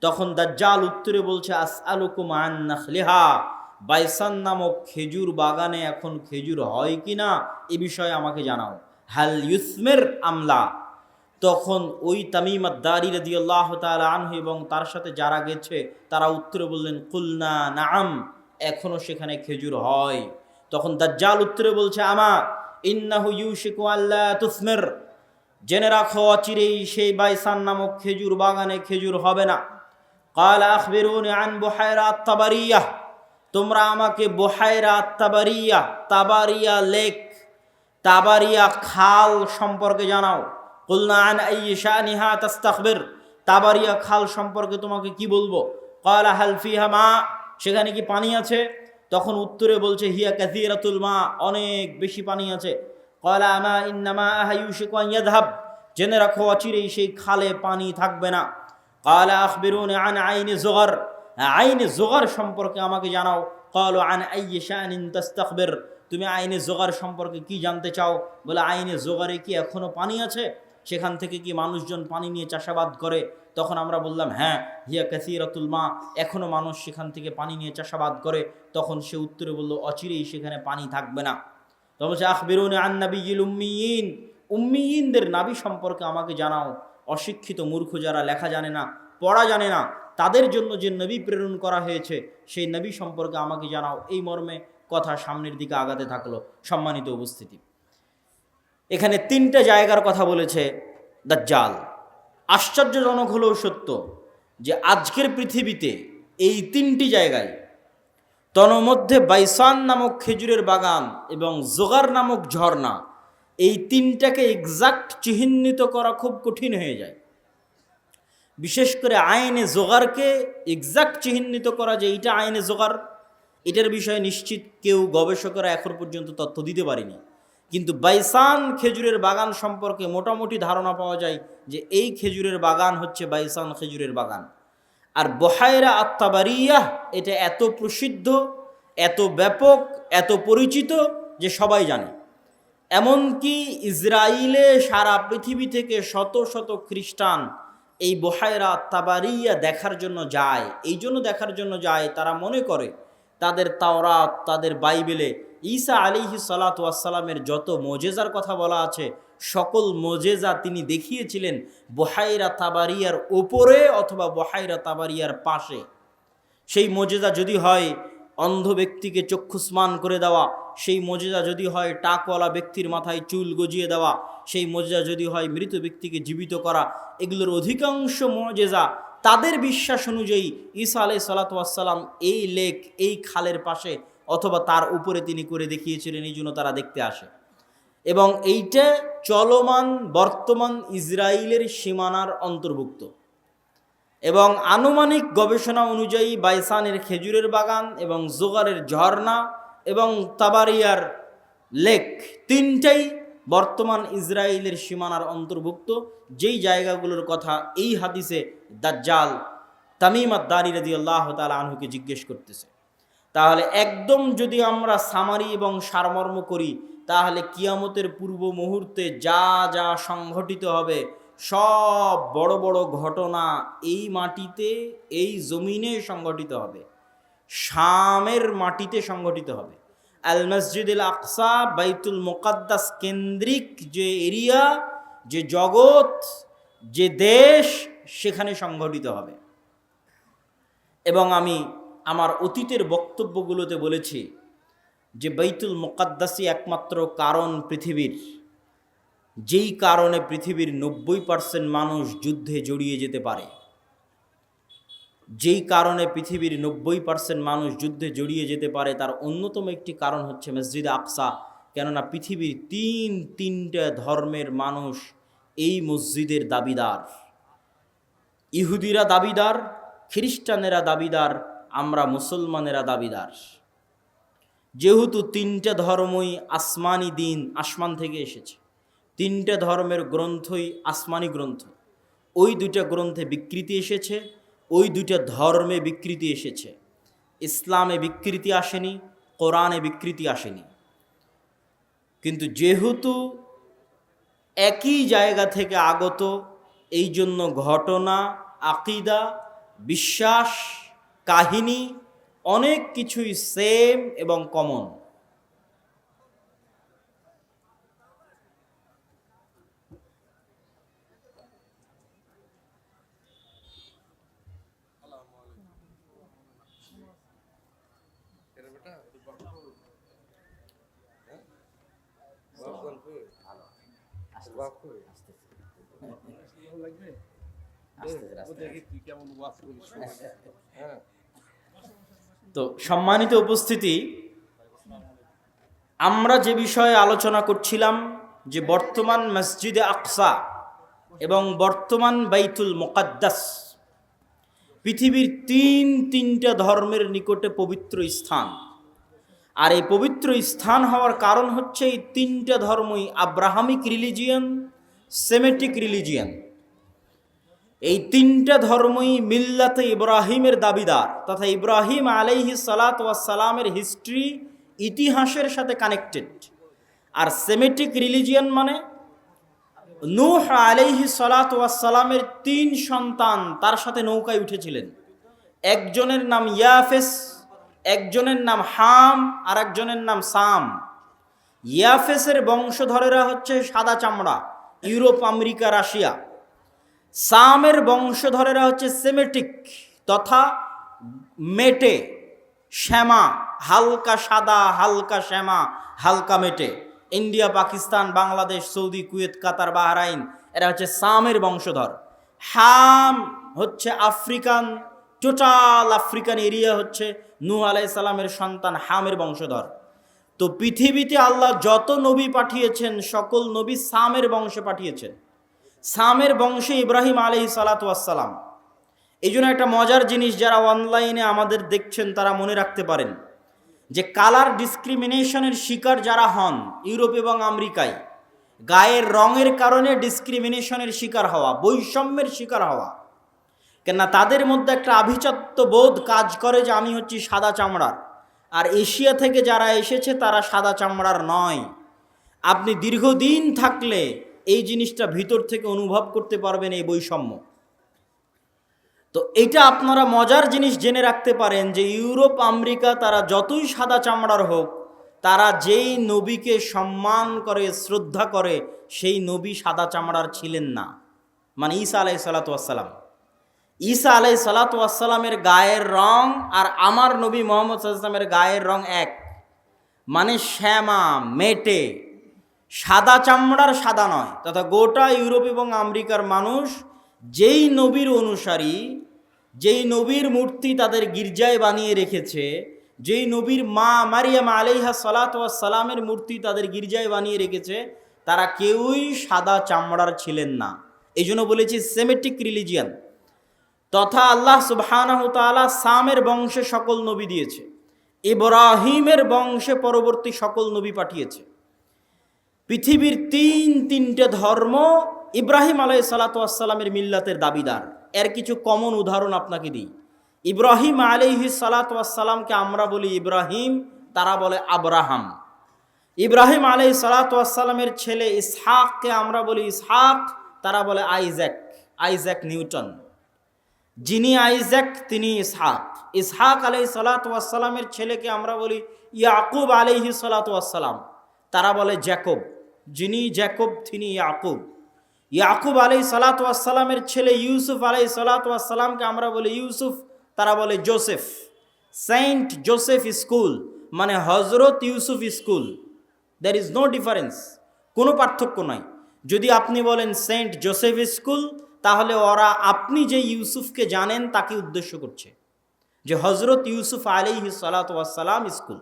তখন দাজ্জাল উত্তরে বলছে, আসআলুকুম আন নাখলিহা। বাইসান নামক খেজুর বাগানে এখন খেজুর হয় কিনা এ বিষয়ে আমাকে জানাও। হাল ইউসমির আমলা। তখন ওই তামিম আদ-দারি রাদিয়াল্লাহু তাআলা আনহু এবং তার সাথে যারা গেছে তারা উত্তরে বললেন, কুলনা নাআম, এখনো সেখানে খেজুর হয়। তখন দাজ্জাল উত্তরে বলছে, আমা ইন্নাহু ইউশিকু আল্লা তুসমির। জেনে রাখো অচিরেই সেই বাইসান নামক খেজুর বাগানে খেজুর হবে না। ক্বালা আখবিরুনি আন বুহাইরা আত-তাবারিয়াহ। তোমরা আমাকে বুহাইরা আত-তাবারিয়াহ, তাবারিয়া লেক, তাবারিয়া খাল সম্পর্কে জানাও। কুলনা আন আইয়ি শানিহা তাস্তাখবির। তাবারিয়া খাল সম্পর্কে তোমাকে কি বলবো? ক্বালা হাল ফিহা মা। সেখানে কি পানি আছে? তখন উত্তরে বলছে, হিয়া কাসীরাতুল মা, অনেক বেশি পানি আছে। ক্বালা আমা ইন্নামা আহায়ুশিকু আন ইয়াযহাব। জেনে রাখো অচিরেই সেই খালে পানি থাকবে না। ক্বালা আখবিরুনি আন আইনি যুগর। আইনে যুগর সম্পর্কে আমাকে জানাও। ক্বালু আন আইয়ি শানিন তাস্তাখবির। তুমি আইনে যুগর সম্পর্কে কি জানতে চাও? বলে আইনে যুগরে কি এখনো পানি আছে? সেখান থেকে কি মানুষজন পানি নিয়ে চাষাবাদ করে? তখন আমরা বললাম, হ্যাঁ, হিয়া কাসীরাতুল মা, এখনো মানুষ সেখান থেকে পানি নিয়ে চাষাবাদ করে। তখন সে উত্তরে বলল, অচিরেই সেখানে পানি থাকবে না। তখন বলছে, আখবিরুনি আন নাবিয়্যিল উম্মিয়িন। উম্মিয়িনদের নাবী সম্পর্কে আমাকে জানাও। অশিক্ষিত মূর্খ যারা লেখা জানে না, পড়া জানে না, তাদের জন্য যে নবী প্রেরণ করা হয়েছে সেই নবী সম্পর্কে আমাকে জানাও। এই মর্মে কথা সামনের দিকে আগাতে থাকলো। সম্মানিত উপস্থিতি, এখানে 3টে জায়গার কথা বলেছে দাজ্জাল। আশ্চর্যজনক হলেও সত্য যে আজকের পৃথিবীতে এই 3টি জায়গায়, তন্মধ্যে বাইসান নামক খেজুরের বাগান এবং যোগার নামক ঝর্ণা, এই 3টাকে এক্সাক্ট চিহ্নিত করা খুব কঠিন হয়ে যায়। বিশেষ করে আইনে যোগারকে এক্সাক্ট চিহ্নিত করা যে এইটা আইনে যোগার, এটার বিষয়ে নিশ্চিত কেউ গবেষকরা এখন পর্যন্ত তথ্য দিতে পারেনি। কিন্তু বাইসান খেজুরের বাগান সম্পর্কে মোটামুটি ধারণা পাওয়া যায় যে এই খেজুরের বাগান হচ্ছে বাইসান খেজুরের বাগান। আর বুহাইরা আত-তাবারিয়াহ এটা এত প্রসিদ্ধ, এত ব্যাপক, এত পরিচিত যে সবাই জানে। এমনকি ইসরায়েলে সারা পৃথিবী থেকে শত শত খ্রিস্টান এই বুহাইরা আত-তাবারিয়া দেখার জন্য যায়। এই জন্য দেখার জন্য যায়, তারা মনে করে তাদের তাওরাত, তাদের বাইবেলে ঈসা আলাইহিস সালাতু ওয়াস সালামের যত মোজেজার কথা বলা আছে, সকল মোজেজা তিনি দেখিয়েছিলেন বুহাইরা তাবারিয়ার ওপরে অথবা বুহাইরা তাবারিয়ার পাশে। সেই মোজেজা যদি হয় অন্ধ ব্যক্তিকে চক্ষুস্মান করে দেওয়া, সেই মোজেজা যদি হয় টাকওয়ালা ব্যক্তির মাথায় চুল গজিয়ে দেওয়া, সেই মোজেজা যদি হয় মৃত ব্যক্তিকে জীবিত করা, এগুলোর অধিকাংশ মোজেজা তাদের বিশ্বাস অনুযায়ী ঈসা আলাইহিস সালাতু ওয়াস সালাম এই লেক, এই খালের পাশে অথবা তার উপরে তিনি করে দেখিয়েছিলেন, এই জন্য তারা দেখতে আসে। এবং এইটা চলমান বর্তমান ইসরায়েলের সীমানার অন্তর্ভুক্ত। এবং আনুমানিক গবেষণা অনুযায়ী বাইসানের খেজুরের বাগান এবং জোগারের ঝর্ণা এবং তাবারিয়ার লেক তিনটাই বর্তমান ইসরায়েলের সীমানার অন্তর্ভুক্ত, যেই জায়গাগুলোর কথা এই হাদিসে দাজ্জাল তামিম আদ-দারি রাদিয়াল্লাহু তাআলা আনহুকে জিজ্ঞেস করতেছে। তাহলে একদম যদি আমরা সামারি এবং সারমর্ম করি, তাহলে কিয়ামতের পূর্ব মুহূর্তে যা যা সংঘটিত হবে সব বড় বড় ঘটনা এই মাটিতে, এই জমিনে সংঘটিত হবে, শামের মাটিতে সংঘটিত হবে। আল মসজিদুল আকসা বাইতুল মুকাদ্দাস কেন্দ্রিক যে এরিয়া, যে জগৎ, যে দেশ, সেখানে সংঘটিত হবে। এবং আমি আমার অতীতের বক্তব্যগুলোতে বলেছি যে বাইতুল মুকাদ্দাসই একমাত্র কারণ পৃথিবীর, যেই কারণে পৃথিবীর 90% মানুষ যুদ্ধে জড়িয়ে যেতে পারে, যেই কারণে পৃথিবীর 90% মানুষ যুদ্ধে জড়িয়ে যেতে পারে, তার অন্যতম একটি কারণ হচ্ছে মসজিদ আকসা। কেননা পৃথিবীর তিনটা ধর্মের মানুষ এই মসজিদের দাবিদার। ইহুদিরা দাবিদার, খ্রিস্টানেরা দাবিদার, আমরা মুসলমানেরা দাবিদার। যেহেতু তিনটা ধর্মই আসমানি দিন, আসমান থেকে এসেছে, তিনটা ধর্মের গ্রন্থই আসমানি গ্রন্থ, ওই দুইটা গ্রন্থে বিকৃতি এসেছে, ওই দুইটা ধর্মে বিকৃতি এসেছে। ইসলামে বিকৃতি আসেনি, কোরআনে বিকৃতি আসেনি। কিন্তু যেহেতু একই জায়গা থেকে আগত, এই জন্য ঘটনা, আকিদা, বিশ্বাস, কাহিনী অনেক কিছুই সেম এবং কমন। তো সম্মানিত উপস্থিতি, আমরা যে বিষয়ে আলোচনা করছিলাম যে বর্তমান মসজিদে আকসা এবং বর্তমান বাইতুল মুকাদ্দাস পৃথিবীর তিনটা ধর্মের নিকটে পবিত্র স্থান। আর এই পবিত্র স্থান হওয়ার কারণ হচ্ছে এই তিনটা ধর্মই আব্রাহামিক রিলিজিয়ান, সেমেটিক রিলিজিয়ান। এই তিনটা ধর্মই মিল্লাতে ইব্রাহিমের দাবিদার, তথা ইব্রাহিম আলাইহিস সালাতু ওয়াস সালামের হিস্ট্রি, ইতিহাসের সাথে কানেক্টেড। আর সেমেটিক রিলিজিয়ান মানে নূহ আলাইহিস সালাতু ওয়াস সালামের 3 সন্তান তার সাথে নৌকায় উঠেছিলেন। একজনের নাম ইয়াফেস, একজনের নাম হাম, আর একজনের নাম সাম। ইয়াফেসের বংশধরেরা হচ্ছে সাদা চামড়া, ইউরোপ, আমেরিকা, রাশিয়া। সামের বংশধরেরা হচ্ছে সেমেটিক তথা মেটে, শ্যামা, হালকা সাদা, হালকা শ্যামা, হালকা মেটে। India, Pakistan, Bangladesh, Saudi, Kuwait, Qatar, Bahrain, এরা হচ্ছে সামের বংশধর। হাম হচ্ছে আফ্রিকান, টোটাল আফ্রিকান এরিয়া হচ্ছে নূহ আলাইহিস সালামের সন্তান হামের বংশধর। তো পৃথিবীতে আল্লাহ যত নবী পাঠিয়েছেন সকল নবী সামের বংশে পাঠিয়েছেন। সামের বংশে ইব্রাহিম আলাইহিস সালাতু ওয়াস সালাম। এই জন্য একটা মজার জিনিস, যারা অনলাইনে আমাদের দেখছেন তারা মনে রাখতে পারেন যে কালার ডিসক্রিমিনেশনের শিকার যারা হন ইউরোপ এবং আমেরিকায়, গায়ের রঙের কারণে ডিসক্রিমিনেশনের শিকার হওয়া, বৈষম্যের শিকার হওয়া, কেননা তাদের মধ্যে একটা আভিজাত্য বোধ কাজ করে যে আমি হচ্ছি সাদা চামড়ার, আর এশিয়া থেকে যারা এসেছে তারা সাদা চামড়ার নয়। আপনি দীর্ঘদিন থাকলে এই জিনিসটা ভিতর থেকে অনুভব করতে পারবেন, এই বৈষম্য। তো এটা আপনারা মজার জিনিস জেনে রাখতে পারেন যে ইউরোপ, আমেরিকা তারা যতই সাদা চামড়ার হোক, তারা যেই নবীকে সম্মান করে, শ্রদ্ধা করে, সেই নবী সাদা চামড়ার ছিলেন না। মানে ঈসা আলাইহিস সালাতু ওয়াস সালাম, ঈসা আলাইহিস সালাতু ওয়াস সালামের গায়ের রং আর আমার নবী মুহাম্মদ সাল্লাল্লাহু আলাইহি ওয়াসাল্লামের গায়ের রং এক। মানে শ্যামা, মেটে, সাদা চামড়ার সাদা নয়। তথা গোটা ইউরোপ এবং আমেরিকার মানুষ যেই নবীর অনুসারী, যেই নবীর মূর্তি তাদের গির্জায় বানিয়ে রেখেছে, যেই নবীর মা মারিয়াম আলাইহা সালাতু ওয়াস সালামের মূর্তি তাদের গির্জায় বানিয়ে রেখেছে, তারা কেউই সাদা চামড়ার ছিলেন না। এই জন্য বলেছি সেমেটিক রিলিজিয়ান। তথা আল্লাহ সুবহানাহু তাআলা সামের বংশে সকল নবী দিয়েছে, ইব্রাহিমের বংশে পরবর্তী সকল নবী পাঠিয়েছে। পৃথিবীর তিনটে ধর্ম ইব্রাহিম আলাইহিস সালাতু ওয়াস সালামের মিল্লাতের দাবিদার। এর কিছু কমন উদাহরণ আপনাকে দিই। ইব্রাহিম আলাইহিস সালাতু ওয়াস সালামকে আমরা বলি ইব্রাহিম, তারা বলে আব্রাহাম। ইব্রাহিম আলাইহিস সালাতু ওয়াস সালামের ছেলে ইসহাককে আমরা বলি ইসহাক, তারা বলে আইজ্যাক, আইজ্যাক নিউটন। যিনি আইজ্যাক তিনি ইসহাক। ইসহাক আলাইহিস সালাতু ওয়াস সালামের ছেলেকে আমরা বলি ইয়াকুব আলাইহিস সালাতু ওয়াস সালাম, তারা বলে জ্যাকব। যিনি জ্যাকব তিনি ইয়াকুব। ইয়াকুব আলাইহিস সালাতু ওয়াস সালামের ছেলে ইউসুফ আলাইহিস সালাতু ওয়াস সালামকে আমরা বলি ইউসুফ, তারা বলে জোসেফ। সেন্ট জোসেফ স্কুল মানে Hazrat Yusuf school. There is no difference, কোনো পার্থক্য নাই। যদি আপনি বলেন সেন্ট জোসেফ স্কুল, তাহলে ওরা আপনি যে ইউসুফকে জানেন তাকে উদ্দেশ্য করছে, যে হজরত ইউসুফ আলাইহিস সালাতু ওয়াস সালাম স্কুল।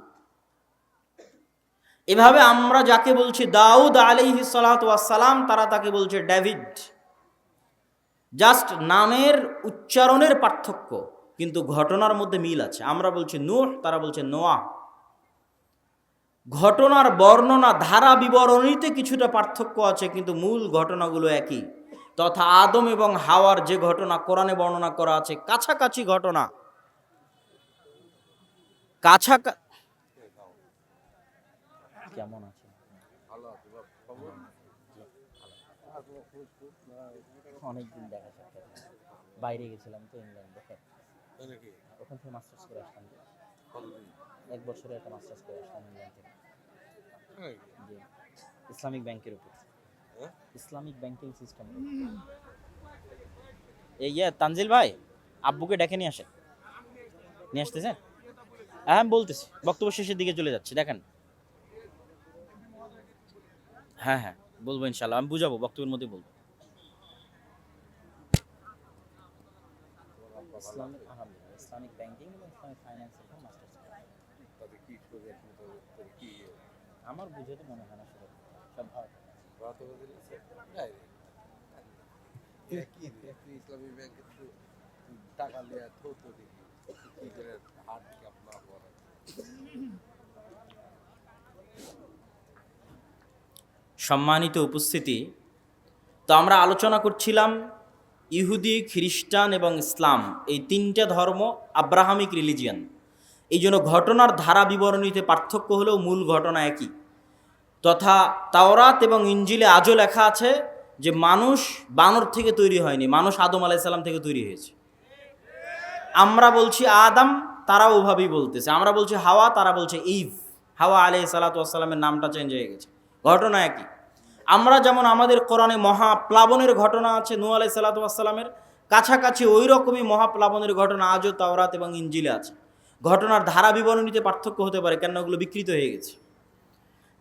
এভাবে আমরা যাকে বলছি দাউদ আলাইহিস সালাতু ওয়াস সালাম, তারা তাকে বলছে ডেভিড। জাস্ট নামের উচ্চারণের পার্থক্য, কিন্তু ঘটনার মধ্যে মিল আছে। আমরা বলছি নূহ, তারা বলছে নোয়াহ। ঘটনার বর্ণনা ধারা বিবরণীতে কিছুটা পার্থক্য আছে, কিন্তু মূল ঘটনাগুলো একই। তথা আদম এবং হাওয়ার যে ঘটনা কোরআনে বর্ণনা করা আছে, কাছাকাছি ঘটনা। কেমন আছে? অনেকদিন দেখা সাক্ষাৎ, বাইরে গেছিলাম তো ইংল্যান্ডে, ওখান থেকে মাস্টার্স করে আসলাম। 1 বছরে একটা মাস্টার্স করে আসলাম ইংল্যান্ড থেকে। জি, ইসলামিক ব্যাংকের উপর, ইসলামিক ব্যাংকিং সিস্টেম। এই তানজিল ভাই, আব্বুকে ডেকে নিয়ে আসেন। নিয়ে আসতেছেন? হ্যাঁ বলতেছি, বক্তব্য শেষের দিকে চলে যাচ্ছে, দেখেন। হ্যাঁ হ্যাঁ বলবো ইনশাল্লাহ, আমি বুঝাবো, বক্তব্যের মধ্যে বলবো। ইসলামিক ইসলামিক ব্যাংকিং এবং ইসলামিক ফাইন্যান্সের উপর মাস্টার্স। আমার বুঝে তো মনে হয় না সেটা সব ভালো। ইসলামী ব্যাংকে টাকা দেওয়া তো হাট আপনার। সম্মানিত উপস্থিতি, তো আমরা আলোচনা করছিলাম ইহুদি, খ্রিস্টান এবং ইসলাম, এই তিনটে ধর্ম আব্রাহামিক রিলিজিয়ান। এই জন্য ঘটনার ধারা বিবরণীতে পার্থক্য হলেও মূল ঘটনা একই। তথা তাওরাত এবং ইঞ্জিলে আজও লেখা আছে যে মানুষ বানর থেকে তৈরি হয়নি, মানুষ আদম আলাইহিস সালাম থেকে তৈরি হয়েছে। আমরা বলছি আদম, তারা ওভাবেই বলতেছে। আমরা বলছি হাওয়া, তারা বলছে ইভ। হাওয়া আলাইহিস সালাতু ওয়াস সালামের নামটা চেঞ্জ হয়ে গেছে, ঘটনা একই। আমরা যেমন আমাদের কোরআনে মহাপ্লাবনের ঘটনা আছে নূহ আলাইহিস সালাতু ওয়াস সালামের, কাছাকাছি ওই রকমই মহাপ্লাবনের ঘটনা আজও তাওরাত এবং ইঞ্জিলে আছে। ঘটনার ধারা বিবরণীতে পার্থক্য হতে পারে, কেন ওগুলো বিকৃত হয়ে গেছে।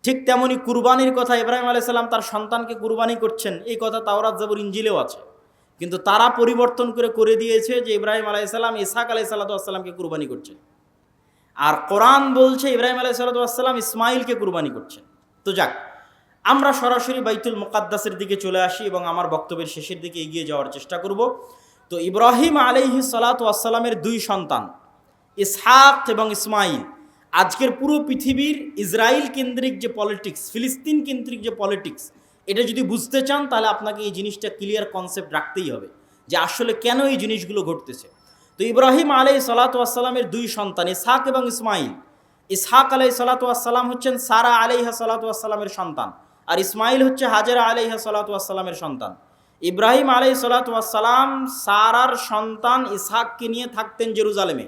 ঠিক তেমনি কুরবানির কথা, ইব্রাহিম আলাইহিস সালাম তার সন্তানকে কুরবানি করছেন, এই কথা তাওরাত জাবুর ইঞ্জিলেও আছে। কিন্তু তারা পরিবর্তন করে দিয়েছে যে ইব্রাহিম আলাইহিস সালাম ইসহাক আলাইহিস সালাতু ওয়াস সালামকে কুরবানি করছেন, আর কোরআন বলছে ইব্রাহিম আলাইহিস সালাতু ওয়াস সালাম ইসমাইলকে কুরবানি করছেন। তো যাক, আমরা সরাসরি বাইতুল মুকাদ্দাসের দিকে চলে আসি এবং আমার বক্তব্যের শেষের দিকে এগিয়ে যাওয়ার চেষ্টা করব। তো ইব্রাহিম আলাইহিস সালাতু ওয়াস সালামের 2 সন্তান ইসহাক এবং ইসমাইল। আজকের পুরো পৃথিবীর ইসরায়েল কেন্দ্রিক যে পলিটিক্স, ফিলিস্তিন কেন্দ্রিক যে পলিটিক্স, এটা যদি বুঝতে চান তাহলে আপনাকে এই জিনিসটা ক্লিয়ার কনসেপ্ট রাখতেই হবে যে আসলে কেন এই জিনিসগুলো ঘটতেছে। তো ইব্রাহিম আলাইহিস সালাতু ওয়াস সালামের 2 সন্তান ইসহাক এবং ইসমাইল। ইসহাক আলাইহিস সালাতু ওয়াস সালাম হচ্ছেন সারা আলাইহা সালাতু ওয়াস সালামের সন্তান, আর ইসমাইল হচ্ছে হাজেরা আলাইহা সালাতু ওয়াস সালামের সন্তান। ইব্রাহিম আলাইহিস সালাতু ওয়াস সালাম সারার সন্তান ইসহাককে নিয়ে থাকতেন জেরুজালেমে।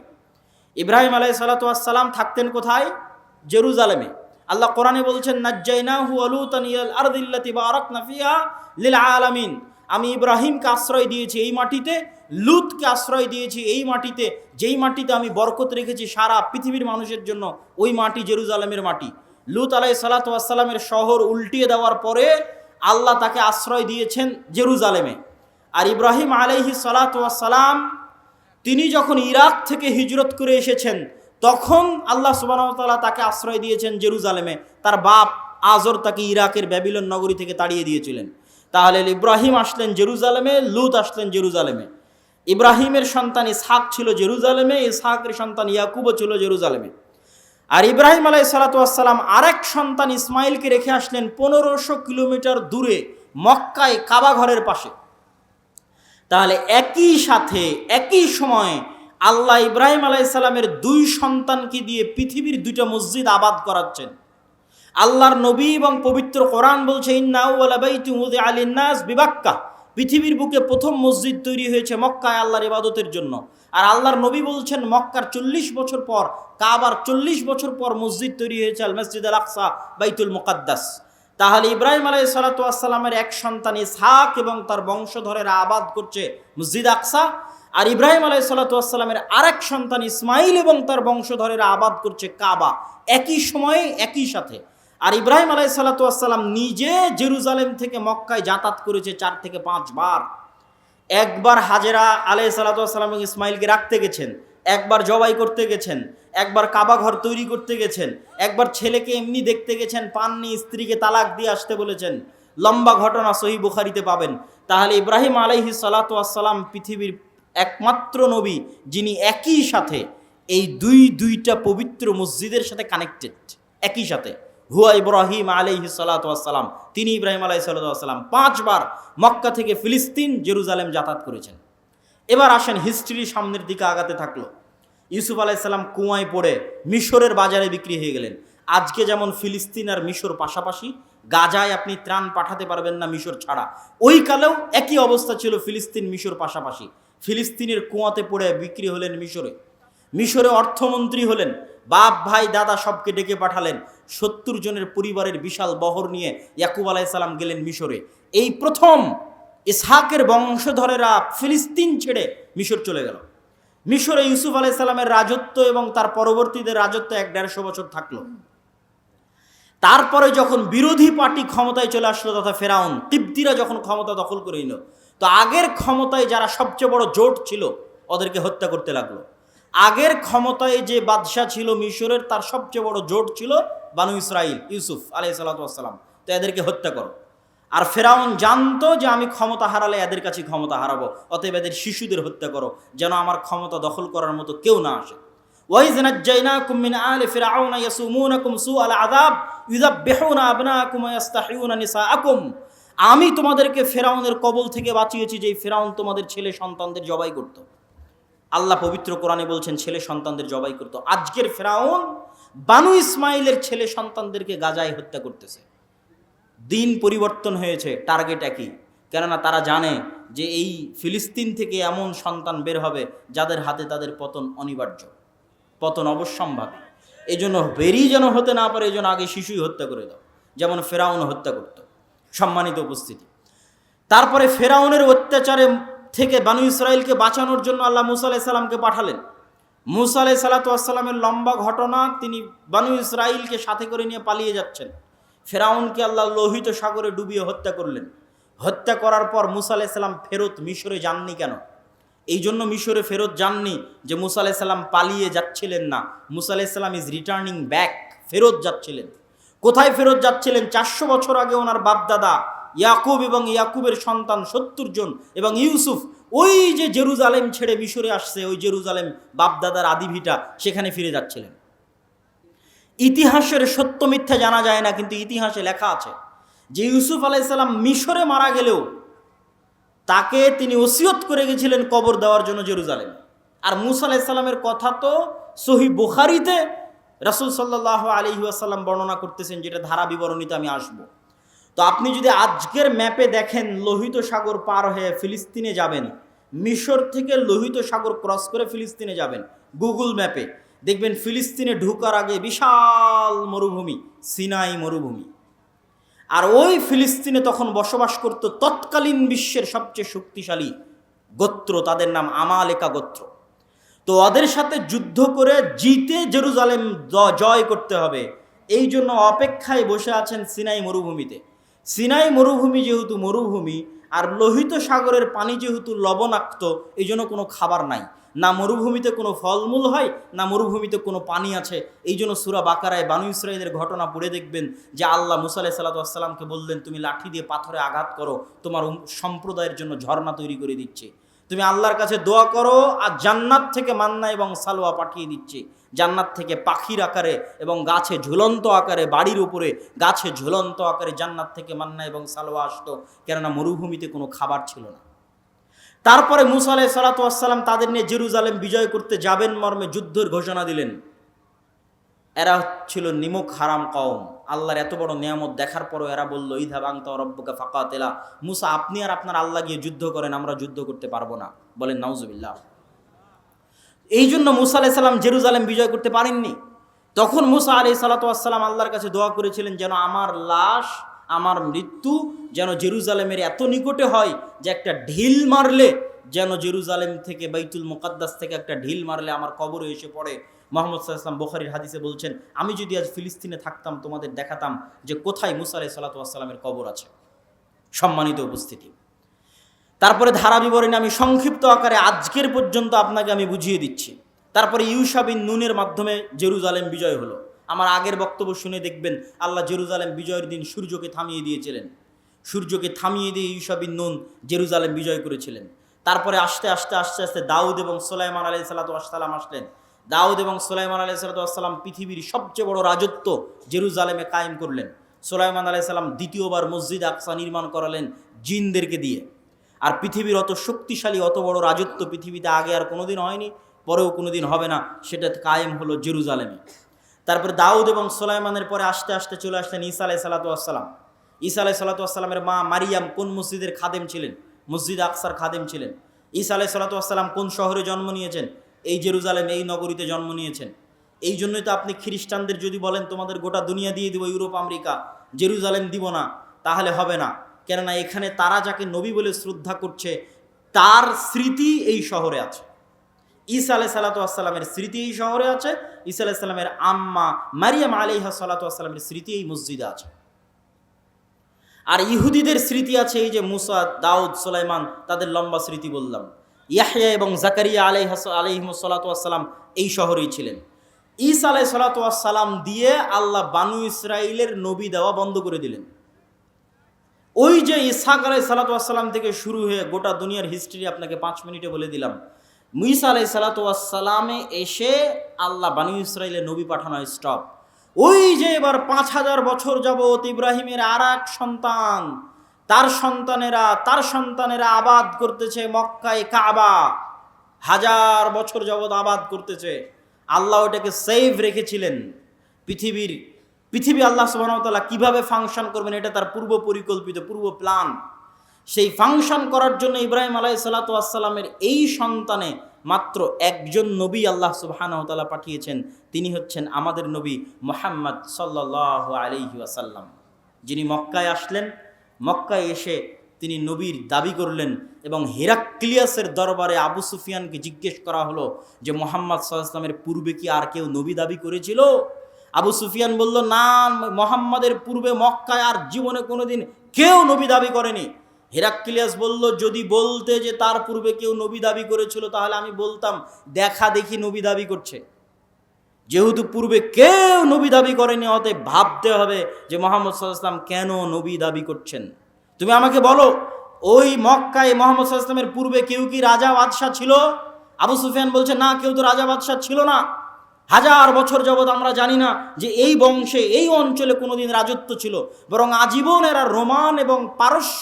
ইব্রাহিম আলাইহিস সালাতু ওয়াস সালাম থাকতেন কোথায়? জেরুজালেমে। আল্লাহ কোরআনে বলছেন নাজ্জাইনাহু ওয়া লূতান ইলাল আরদিল্লাতী বারাকনা ফিহা লিল আলামিন। আমি ইব্রাহিমকে আশ্রয় দিয়েছি এই মাটিতে, লূতকে আশ্রয় দিয়েছি এই মাটিতে, যেই মাটিতে আমি বরকত রেখেছি সারা পৃথিবীর মানুষের জন্য, ওই মাটি জেরুজালেমের মাটি। লূত আলাইহিস সালাতু ওয়াস সালামের শহর উল্টিয়ে দেওয়ার পরে আল্লাহ তাকে আশ্রয় দিয়েছেন জেরুজালেমে। আর ইব্রাহিম আলাইহিস সালাতু ওয়াস সালাম তিনি যখন ইরাক থেকে হিজরত করে এসেছেন, তখন আল্লাহ সুবহানাহু ওয়া তাআলা তাকে আশ্রয় দিয়েছেন জেরুজালেমে। তার বাপ আজর তাকে ইরাকের ব্যাবিলন নগরী থেকে তাড়িয়ে দিয়েছিলেন। তাহলে ইব্রাহিম আসলেন জেরুজালেমে, লূত আসলেন জেরুজালেমে। ইব্রাহিমের সন্তান ইসহাক ছিল জেরুজালেমে, ইসহাকের সন্তান ইয়াকুবও ছিল জেরুজালেমে। আর ইব্রাহিম আলাইহিস সালাতু ওয়াস সালাম আরেক সন্তান ইসমাইলকে রেখে আসলেন 1500 কিলোমিটার দূরে মক্কায় কাবা ঘরের পাশে। তাহলে একই সাথে একই সময়ে আল্লাহ ইব্রাহিম আলাইহিস সালামের দুই সন্তানকে দিয়ে পৃথিবীর দুইটা মসজিদ আবাদ করাচ্ছেন। আল্লাহর নবী এবং পবিত্র কোরআন বলছে, ইন্না আউওয়ালা বাইতিন উযিআ লিন-নাস বিবাক্কা, পৃথিবীর বুকে প্রথম মসজিদ তৈরি হয়েছে মক্কায় আল্লাহর ইবাদতের জন্য। আর আল্লাহর নবী বলছেন মক্কার 40 বছর পর, কাবার 40 বছর পর মসজিদ তৈরি হয়েছে আল মসজিদ আল আকসা, বাইতুল মুকাদ্দাস। তাহলে ইব্রাহিম আলাইহিস সালাতু ওয়াস সালামের এক সন্তান ইসহাক এবং তার বংশধরেরা আবাদ করছে মসজিদ আকসা, আর ইব্রাহিম আলাইহিস সালাতু ওয়াস সালামের আরেক সন্তান ইসমাইল এবং তার বংশধরেরা আবাদ করছে কাবা, একই সময়ে একই সাথে। আর ইব্রাহিম আলাইহিস সালাতু ওয়াস সালাম নিজে জেরুজালেম থেকে মক্কায় যাতায়াত করেছে 4 থেকে 5 বার। একবার হাজেরা আলাইহিস সালাতু ওয়াস সালাম এবং ইসমাইলকে রাখতে গেছেন, একবার জবাই করতে গেছেন, একবার কাবা ঘর তৈরি করতে গেছেন, একবার ছেলেকে এমনি দেখতে গেছেন, পাননি, স্ত্রীকে তালাক দিয়ে আসতে বলেছেন। লম্বা ঘটনা সহিহ বুখারীতে পাবেন। তাহলে ইব্রাহিম আলাইহিস সালাতু ওয়াস সালাম পৃথিবীর একমাত্র নবী যিনি একই সাথে এই দুইটা পবিত্র মসজিদের সাথে কানেক্টেড, একই সাথে। হুয়া ইব্রাহিম আলাইহিস সালাতু ওয়াস সালাম, তিনি ইব্রাহিম আলাইহিস সালাতু ওয়াস সালাম 5 বার মক্কা থেকে ফিলিস্তিন জেরুজালেম যাতায়াত করেছেন। এবার আসেন হিস্ট্রি সামনের দিকে আগাতে থাকলো। ইউসুফ আলাইহিস সালাম কুয়ায় পড়ে মিশরের বাজারে বিক্রি হয়ে গেলেন। আজকে যেমন ফিলিস্তিন আর মিশর পাশাপাশি, গাজায় আপনি ত্রাণ পাঠাতে পারবেন না মিশর ছাড়া, ওই কালেও একই অবস্থা ছিল, ফিলিস্তিন মিশর পাশাপাশি। ফিলিস্তিনের কুয়াতে পড়ে বিক্রি হলেন মিশরে অর্থমন্ত্রী হলেন, বাপ ভাই দাদা সবকে ডেকে পাঠালেন। 70 জনের পরিবারের বিশাল বহর নিয়ে ইয়াকুব আলাইহিস সালাম গেলেন মিশরে। এই প্রথম ইসহাকের বংশধরেরা ফিলিস্তিন ছেড়ে মিশর চলে গেল। মিশরে ইউসুফ আলাইহিস সালামের রাজত্ব এবং তার পরবর্তীদের রাজত্ব 1-150 বছর থাকলো। তারপরে যখন বিরোধী পার্টি ক্ষমতায় চলে আসলো, তথা ফেরাউন কিবতীরা যখন ক্ষমতা দখল করে নিল, তো আগের ক্ষমতায় যারা সবচেয়ে বড় জোট ছিল ওদেরকে হত্যা করতে লাগলো। আগের ক্ষমতায় যে বাদশাহ ছিল মিশরের, তার সবচেয়ে বড় জোট ছিল বানু ইসরাইল, ইউসুফ আলাইহিস সালাতু ওয়াস সালাম, তো এদেরকে হত্যা করো। আর ফেরাউন জানতো যে আমি ক্ষমতা হারালে এদের কাছে ক্ষমতা হারাবো, অতএব এদের শিশুদের হত্যা করো, যেন আমার ক্ষমতা দখল করার মতো কেউ না আসে। ওয়াইজ নাজ্জাইনাকুম মিন আলি ফিরআউনা ইয়াসুমুনাকুম সুআল আযাব ইউযাববিহুনা আবনাকুম ওয়া ইস্তাহিউনা নিসাআকুম, আমি তোমাদেরকে ফেরাউনের কবল থেকে বাঁচিয়েছি, যে ফেরাউন তোমাদের ছেলে সন্তানদের জবাই করত। আল্লাহ পবিত্র কোরআনে বলছেন ছেলে সন্তানদের জবাই করত। আজকের ফেরাউন বানু ইসমাইলের ছেলে সন্তানদেরকে গাজায় হত্যা করতেছে। দিন পরিবর্তন হয়েছে, টার্গেট একই। কেননা তারা জানে যে এই ফিলিস্তিন থেকে এমন সন্তান বের হবে যাদের হাতে তাদের পতন অনিবার্য, পতন অবশ্যম্ভাবী। এই জন্য বেরিয়ে যেন হতে না পারে, এই জন্য আগে শিশুই হত্যা করে দাও, যেমন ফেরাউন হত্যা করত। সম্মানিত উপস্থিতি, তারপরে ফেরাউনের অত্যাচারে থেকে বানু ইসরাইলকে বাঁচানোর জন্য আল্লাহ মুসা আলাইহিস সালামকে পাঠালেন। মুসা আলাইহিস সালাতু ওয়াস সালামের লম্বা ঘটনা, তিনি বানু ইসরাইলকে সাথে করে নিয়ে পালিয়ে যাচ্ছেন। ফেরাউনকে আল্লাহ লোহিত সাগরে ডুবিয়ে হত্যা করলেন। হত্যা করার পর মুসা আলাইহিস সালাম ফেরত মিশরে যাননি কেন? এই জন্য মিশরে ফেরত যাননি যে মুসা আলাইহিস সালাম পালিয়ে যাচ্ছিলেন না, মুসা আলাইহিস সালাম ইজ রিটার্নিং ব্যাক, ফেরত যাচ্ছিলেন। কোথায় ফেরত যাচ্ছিলেন? 400 বছর আগে ওনার বাপদাদা ইয়াকুব এবং ইয়াকুবের সন্তান 70 জন এবং ইউসুফ ওই যে জেরুজালেম ছেড়ে মিশরে আসছে, ওই জেরুজালেম বাপদাদার আদিভিটা, সেখানে ফিরে যাচ্ছিলেন। ইতিহাসের সত্য মিথ্যা জানা যায় না, কিন্তু ইতিহাসে লেখা আছে যে ইউসুফ আলাইহিস সালাম মিশরে মারা গেলেও তাকে তিনি ওসিয়ত করে গেছিলেন কবর দেওয়ার জন্য জেরুজালেমে। আর মুসা আলাইহিস সালামের কথা তো সহিহ বুখারীতে রাসূল সাল্লাল্লাহু আলাইহি ওয়াসাল্লাম বর্ণনা করতেছেন, যেটা ধারা বিবরণীতে আমি আসব। তো আপনি যদি আজকের ম্যাপে দেখেন, লোহিত সাগর পার হয়ে ফিলিস্তিনে যাবেন, মিশর থেকে লোহিত সাগর ক্রস করে ফিলিস্তিনে যাবেন, গুগল ম্যাপে দেখবেন ফিলিস্তিনে ঢোকার আগে বিশাল মরুভূমি, সিনাই মরুভূমি। আর ওই ফিলিস্তিনে তখন বসবাস করত তৎকালীন বিশ্বের সবচেয়ে শক্তিশালী গোত্র, তাদের নাম আমালেকা গোত্র। তো ওদের সাথে যুদ্ধ করে জিতে জেরুজালেম জয় করতে হবে, এই জন্য অপেক্ষায় বসে আছেন সিনাই মরুভূমিতে। সিনাই মরুভূমি যেহেতু মরুভূমি, আর লোহিত সাগরের পানি যেহেতু লবণাক্ত, এই জন্য কোনো খাবার নাই, না মরুভূমিতে কোনো ফলমূল হয়, না মরুভূমিতে কোনো পানি আছে। এই জন্য সূরা বাকারায় বানু ইসরাইলের ঘটনা পড়ে দেখবেন যে আল্লাহ মুসা আলাইহিস সালাতু ওয়াস সালামকে বললেন, তুমি লাঠি দিয়ে পাথরে আঘাত করো, তোমার সম্প্রদায়ের জন্য ঝর্ণা তৈরি করে দিচ্ছে। তুমি আল্লাহর কাছে দোয়া করো, আর জান্নাত থেকে মান্না এবং সালোয়া পাঠিয়ে দিচ্ছে। জান্নাত থেকে পাখির আকারে এবং গাছে ঝুলন্ত আকারে, বাড়ির উপরে গাছে ঝুলন্ত আকারে জান্নাত থেকে মান্না এবং সালোয়া আসতো, কেননা মরুভূমিতে কোনো খাবার ছিল না। তারপরে মুসা আলাইহিস সালাতু ওয়াস সালাম তাদের নিয়ে জেরুজালেম বিজয় করতে যাবেন মর্মে যুদ্ধের ঘোষণা দিলেন। এরা ছিল নিমক হারাম কওম। আল্লাহর এত বড় নিয়ামত দেখার পরও এরা বলল, ইযহাব আনতা ওয়া রাব্বুকা ফাকাতিলা, মুসা আপনি আর আপনার আল্লাহ গিয়ে যুদ্ধ করেন, আমরা যুদ্ধ করতে পারবো না। বলেন নাউজুবিল্লাহ। এই জন্য মুসা আলাইহিস সালাম জেরুজালেম বিজয় করতে পারেননি। তখন মুসা আলাইহিস সালাতু ওয়াস সালাম আল্লাহর কাছে দোয়া করেছিলেন, যেন আমার লাশ, আমার মৃত্যু যেন জেরুজালেমের এত নিকটে হয় যে একটা ঢিল মারলে, যেন জেরুজালেম থেকে বাইতুল মুকাদ্দাস থেকে একটা ঢিল মারলে আমার কবরে এসে পড়ে। মুহাম্মদ সাল্লাল্লাহু আলাইহি ওয়াসাল্লাম বুখারীর হাদিসে বলছেন, আমি যদি আজ ফিলিস্তিনে থাকতাম তোমাদের দেখাতাম যে কোথায় মুসা আলাইহিস সালাতু ওয়াস সালামের কবর আছে। সম্মানিত উপস্থিতি, তারপরে ধারা বিবরণী আমি সংক্ষিপ্ত আকারে আজকের পর্যন্ত আপনাকে আমি বুঝিয়ে দিচ্ছি। তারপরে ইউশা বিন নুনের মাধ্যমে জেরুজালেম বিজয় হলো। আমার আগের বক্তব্য শুনে দেখবেন আল্লাহ জেরুজালেম বিজয়ের দিন সূর্যকে থামিয়ে দিয়েছিলেন। সূর্যকে থামিয়ে দিয়ে ইউশা বিন নুন জেরুজালেম বিজয় করেছিলেন। তারপরে আস্তে আস্তে আস্তে আস্তে দাউদ এবং সুলাইমান আলাইহিস সালাতু ওয়াস সালাম আসলেন। দাউদ এবং সুলাইমান আলাইহিস সালাতু ওয়াস সালাম পৃথিবীর সবচেয়ে বড় রাজত্ব জেরুজালেমে কায়েম করলেন। সুলাইমান আলাইহিস সালাম দ্বিতীয়বার মসজিদ আকসা নির্মাণ করালেন জিনদেরকে দিয়ে। আর পৃথিবীর অত শক্তিশালী, অত বড় রাজত্ব পৃথিবীতে আগে আর কোনোদিন হয়নি, পরেও কোনোদিন হবে না। সেটা কায়েম হলো জেরুজালেমে। তারপরে দাউদ এবং সুলাইমানের পরে আস্তে আস্তে চলে আসলেন ঈসা আলাইহিস সালাতু ওয়াস সালাম। ঈসা আলাইহিস সালাতু ওয়াস সালামের মা মারিয়াম কোন মসজিদের খাদেম ছিলেন? মসজিদ আকসার খাদেম ছিলেন। ঈসা আলাইহিস সালাতু ওয়াস সালাম কোন শহরে জন্ম নিয়েছেন? এই জেরুজালেম, এই নগরীতে জন্ম নিয়েছেন। এই জন্যই তো আপনি খ্রিস্টানদের যদি বলেন তোমাদের গোটা দুনিয়া দিয়ে দিব, ইউরোপ আমেরিকা, জেরুজালেম দিব না, তাহলে হবে না। কেননা এখানে তারা যাকে নবী বলে শ্রদ্ধা করছে তার স্মৃতি এই শহরে আছে। ঈসা আলাইহিস সালাতু ওয়াস সালামের স্মৃতি এই শহরে আছে। ঈসা আলাইহিস সালামের আম্মা মারিয়াম আলাইহা সালাতু ওয়াস সালামের স্মৃতি এই মসজিদে আছে। আর ইহুদিদের স্মৃতি আছে এই যে মুসা, দাউদ, সুলাইমান, তাদের লম্বা স্মৃতি বললাম। ইয়াহইয়া এবং জাকারিয়া আলাইহিমুস সালাতু ওয়াস সালাম এই শহরেই ছিলেন। ঈসা আলাইহিস সালাতু ওয়াস সালাম দিয়ে আল্লাহ বানু ইসরাইলের নবী দেওয়া বন্ধ করে দিলেন। ওই যে ইসহাক আলাইহিস সালাতু ওয়াস সালাম থেকে শুরু হয়ে গোটা দুনিয়ার হিস্ট্রি আপনাকে 5 মিনিটে বলে দিলাম। ঈসা আলাইহিস সালাতু ওয়াস সালামে এসে আল্লাহ বানু ইসরাইলের নবী পাঠানো স্টপ। ওই যে এবার 5000 বছর যাবত ইব্রাহিমের আর এক সন্তান, তার সন্তানেরা আবাদ করতেছে মক্কায় কাবা। 1000 বছর যাবত আবাদ করতেছে। আল্লাহ ওটাকে সেভ রেখেছিলেন। পৃথিবী আল্লাহ সুবহানাহু ওয়া তাআলা কিভাবে ফাংশন করবেন এটা তার পূর্ব পরিকল্পিত, পূর্ব প্ল্যান। সেই ফাংশন করার জন্য ইব্রাহিম আলাইহিস সালাতু ওয়াস সালামের এই সন্তানে মাত্র একজন নবী আল্লাহ সুবহানাহু ওয়া তাআলা পাঠিয়েছেন। তিনি হচ্ছেন আমাদের নবী মুহাম্মদ সাল্লাল্লাহু আলাইহি ওয়াসাল্লাম, যিনি মক্কায় আসলেন। মক্কায় এসে তিনি নবীর দাবি করলেন এবং হেরাক্লিয়াসের দরবারে আবু সুফিয়ানকে জিজ্ঞেস করা হলো যে মুহাম্মদ সাল্লাল্লাহু আলাইহি ওয়াসাল্লামের পূর্বে কি আর কেউ নবী দাবি করেছিল? আবু সুফিয়ান বলল, না, মুহাম্মাদের পূর্বে মক্কায় আর জীবনে কোনোদিন কেউ নবী দাবি করেনি। হেরাক্লিয়াস বলল, যদি বলতে যে তার পূর্বে কেউ নবী দাবি করেছিল তাহলে আমি বলতাম দেখা দেখি নবী দাবি করছে। যেহেতু পূর্বে কেউ নবী দাবি করেনি, অতএব ভাবতে হবে যে মুহাম্মদ সাল্লাল্লাহু আলাইহি ওয়াসাল্লাম কেন নবী দাবি করছেন। তুমি আমাকে বলো, ওই মক্কায় মুহাম্মদ সাল্লাল্লাহু আলাইহি ওয়াসাল্লামের পূর্বে কেউ কি রাজা বাদশাহ ছিল? আবু সুফিয়ান বলছে, না, কেউ তো রাজা বাদশাহ ছিল না। 1000 বছর যাবৎ আমরা জানি না যে এই বংশে, এই অঞ্চলে কোনোদিন রাজত্ব ছিল, বরং আজীবন এরা রোমান এবং পারস্য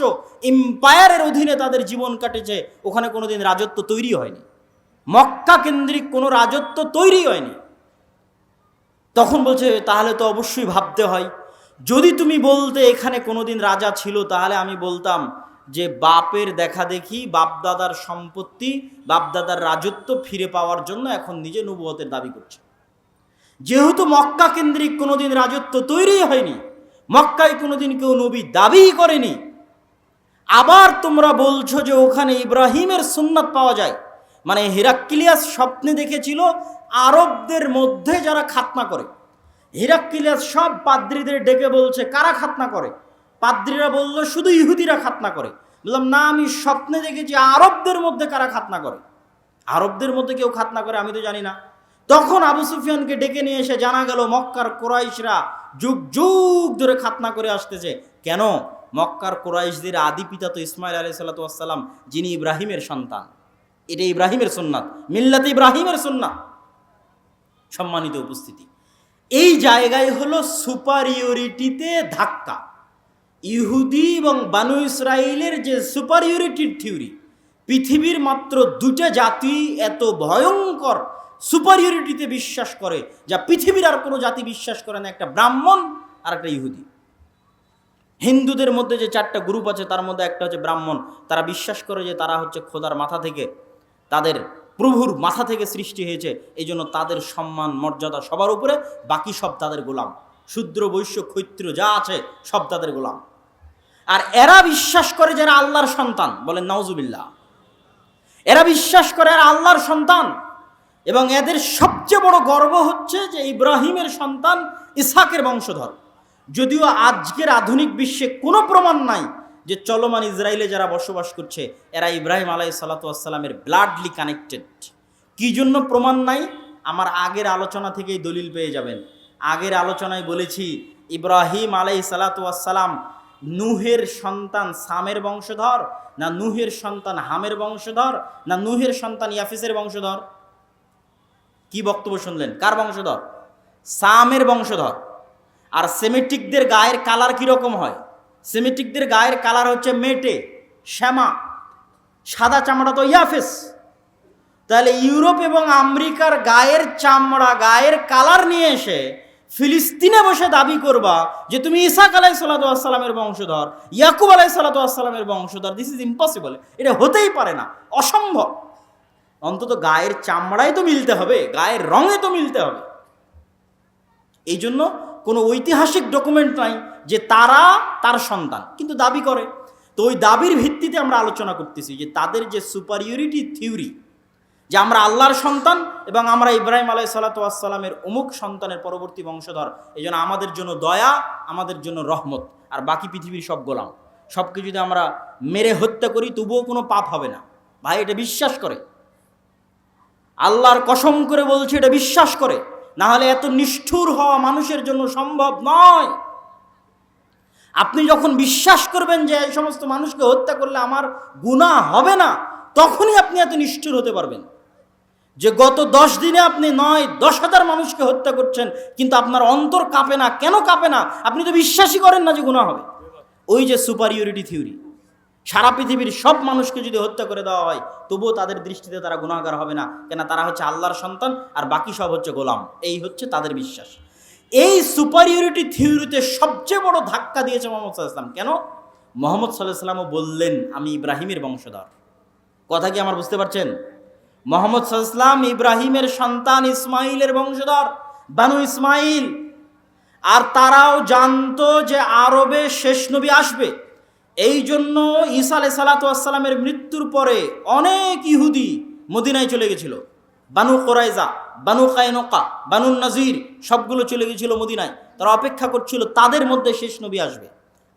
এম্পায়ারের অধীনে তাদের জীবন কাটেছে। ওখানে কোনোদিন রাজত্ব তৈরি হয়নি, মক্কা কেন্দ্রিক কোনো রাজত্ব তৈরি হয়নি। তখন বলছে, তাহলে তো অবশ্যই ভাবতে হয়, যদি তুমি বলতে এখানে কোনোদিন রাজা ছিল তাহলে আমি বলতাম যে বাপের দেখা দেখি, বাপদাদার সম্পত্তি, বাপদাদার রাজত্ব ফিরে পাওয়ার জন্য এখন নিজে নবুয়তের দাবি করছে। যেহেতু মক্কা কেন্দ্রিক কোনোদিন রাজত্ব তৈরি হয়নি, মক্কায় কোনোদিন কেউ নবী দাবি করেনি, আবার তোমরা বলছো যে ওখানে ইব্রাহিমের সুন্নাত পাওয়া যায়, মানে হেরাক্লিয়াস স্বপ্নে দেখেছিল আরবদের মধ্যে যারা খাতনা করে। হেরাক্লিয়াস সব পাদ্রীদের ডেকে বলছে, কারা খাতনা করে? পাদ্রীরা বলল, শুধু ইহুদিরা খাতনা করে। বললাম, না, আমি স্বপ্নে দেখেছি আরবদের মধ্যে কারা খাতনা করে। আরবদের মধ্যে কেউ খাতনা করে আমি তো জানি না। তখন আবু সুফিয়ানকে ডেকে নিয়ে এসে জানা গেল মক্কার কুরাইশরা যুগ যুগ ধরে খাতনা করে আসতেছে। কেন? মক্কার কুরাইশদের আদি পিতা তো ইসমাইল আলাইহিস সালাতু ওয়াস সালাম, যিনি ইব্রাহিমের সন্তান। এটা ইব্রাহিমের সুন্নাত, মিল্লাতে ইব্রাহিমের সুন্নাত। সম্মানিত উপস্থিতি, এই জায়গায় হলো সুপারিয়রিটিতে ধাক্কা। ইহুদি এবং বানু ইসরায়েলের যে সুপারিয়রিটির থিওরি, পৃথিবীর মাত্র দুটা জাতি এত ভয়ঙ্কর সুপারিয়রিটিতে বিশ্বাস করে যা পৃথিবীর আর কোনো জাতি বিশ্বাস করে না, একটা ব্রাহ্মণ আর একটা ইহুদি। হিন্দুদের মধ্যে যে 4টা গ্রুপ আছে তার মধ্যে একটা হচ্ছে ব্রাহ্মণ। তারা বিশ্বাস করে যে তারা হচ্ছে খোদার মাথা থেকে, তাদের প্রভুর মাথা থেকে সৃষ্টি হয়েছে, এই জন্য তাদের সম্মান মর্যাদা সবার উপরে, বাকি সব তাদের গোলাম। শূদ্র বৈশ্য ক্ষত্রিয় যা আছে সব তাদের গোলাম। আর এরা বিশ্বাস করে যারা আল্লাহর সন্তান, বলেন নাউজুবিল্লাহ, এরা বিশ্বাস করে এরা আল্লাহর সন্তান। এবং এদের সবচেয়ে বড় গর্ব হচ্ছে যে ইব্রাহিমের সন্তান, ইসহাকের বংশধর। যদিও আজকের আধুনিক বিশ্বে কোনো প্রমাণ নাই যে চলমান ইসরায়েলে যারা বসবাস করছে এরা ইব্রাহিম আলাইহিস সালাতু ওয়াস সালামের ব্লাডলি কানেক্টেড। কি জন্য প্রমাণ নাই? আমার আগের আলোচনা থেকেই দলিল পেয়ে যাবেন। আগের আলোচনায় বলেছি ইব্রাহিম আলাইহিস সালাতু ওয়াস সালাম নূহের সন্তান সামের বংশধর, না নূহের সন্তান হামের বংশধর, না নূহের সন্তান ইয়াফিসের বংশধর? কি বক্তব্য শুনলেন? কার বংশধর? সামের বংশধর। আর সেমিটিকদের গায়ের কালার কীরকম হয়? সেমিটিকদের গায়ের কালার হচ্ছে মেটে, শ্যামা, সাদা চামড়া তো ইয়াফেস। তাহলে ইউরোপ এবং আমেরিকার গায়ের চামড়া, গায়ের কালার নিয়ে এসে ফিলিস্তিনে বসে দাবি করবা যে তুমি ইসহাক আলাইহিস সালাতু ওয়াস সালামের বংশধর, ইয়াকুব আলাইহিস সালাতু ওয়াস সালামের বংশধর, দিস ইজ ইম্পসিবল। এটা হতেই পারে না, অসম্ভব। অন্তত গায়ের চামড়ায় তো মিলতে হবে, গায়ের রঙে তো মিলতে হবে। এই জন্য কোনো ঐতিহাসিক ডকুমেন্ট নাই যে তারা তার সন্তান, কিন্তু দাবি করে। তো ওই দাবির ভিত্তিতে আমরা আলোচনা করতেছি যে তাদের যে সুপারিয়রিটি থিওরি, যে আমরা আল্লাহর সন্তান এবং আমরা ইব্রাহিম আলাইহিস সালাতু ওয়াস সালামের অমুক সন্তানের পরবর্তী বংশধর, এই জন্য আমাদের জন্য দয়া, আমাদের জন্য রহমত, আর বাকি পৃথিবীর সব গোলাম। সবকে যদি আমরা মেরে হত্যা করি তবুও কোনো পাপ হবে না। ভাই, এটা বিশ্বাস করে, আল্লাহর কসম করে বলছে, এটা বিশ্বাস করে, না হলে এত নিষ্ঠুর হওয়া মানুষের জন্য সম্ভব নয়। আপনি যখন বিশ্বাস করবেন যে এই সমস্ত মানুষকে হত্যা করলে আমার গুনাহ হবে না, তখনই আপনি এত নিষ্ঠুর হতে পারবেন। যে গত 10 দিনে আপনি 9-10,000 মানুষকে হত্যা করছেন, কিন্তু আপনার অন্তর কাঁপে না। কেন কাঁপে না? আপনি তো বিশ্বাসই করেন না যে গুনাহ হবে। ওই যে সুপারিয়রিটি থিওরি, সারা পৃথিবীর সব মানুষকে যদি হত্যা করে দেওয়া হয় তবুও তাদের দৃষ্টিতে তারা গুনাহগার হবে না, কেন? তারা হচ্ছে আল্লাহর সন্তান আর বাকি সব হচ্ছে গোলাম। এই হচ্ছে তাদের বিশ্বাস। এই সুপারিয়রিটি থিওরিতে সবচেয়ে বড় ধাক্কা দিয়েছে মোহাম্মদ সাল্লাল্লাহু আলাইহি ওয়াসাল্লাম। কেন? মোহাম্মদ সাল্লাল্লাহু আলাইহি ওয়াসাল্লামও বললেন আমি ইব্রাহিমের বংশধর। কথা কি আমার বুঝতে পারছেন? মোহাম্মদ সাল্লাল্লাহু আলাইহি ওয়াসাল্লাম ইব্রাহিমের সন্তান ইসমাইলের বংশধর, বানু ইসমাইল। আর তারাও জানতো যে আরবে শেষ নবী আসবে। এই জন্য ঈসা আলাইহিস সালাতু ওয়াস সালামের মৃত্যুর পরে অনেক ইহুদি মদিনায় চলে গেছিল। বানু কুরাইজা, বানু কায়নুকা, বানু নাজির সবগুলো চলে গেছিল মদিনায়। তারা অপেক্ষা করছিল তাদের মধ্যে শেষ নবী আসবে,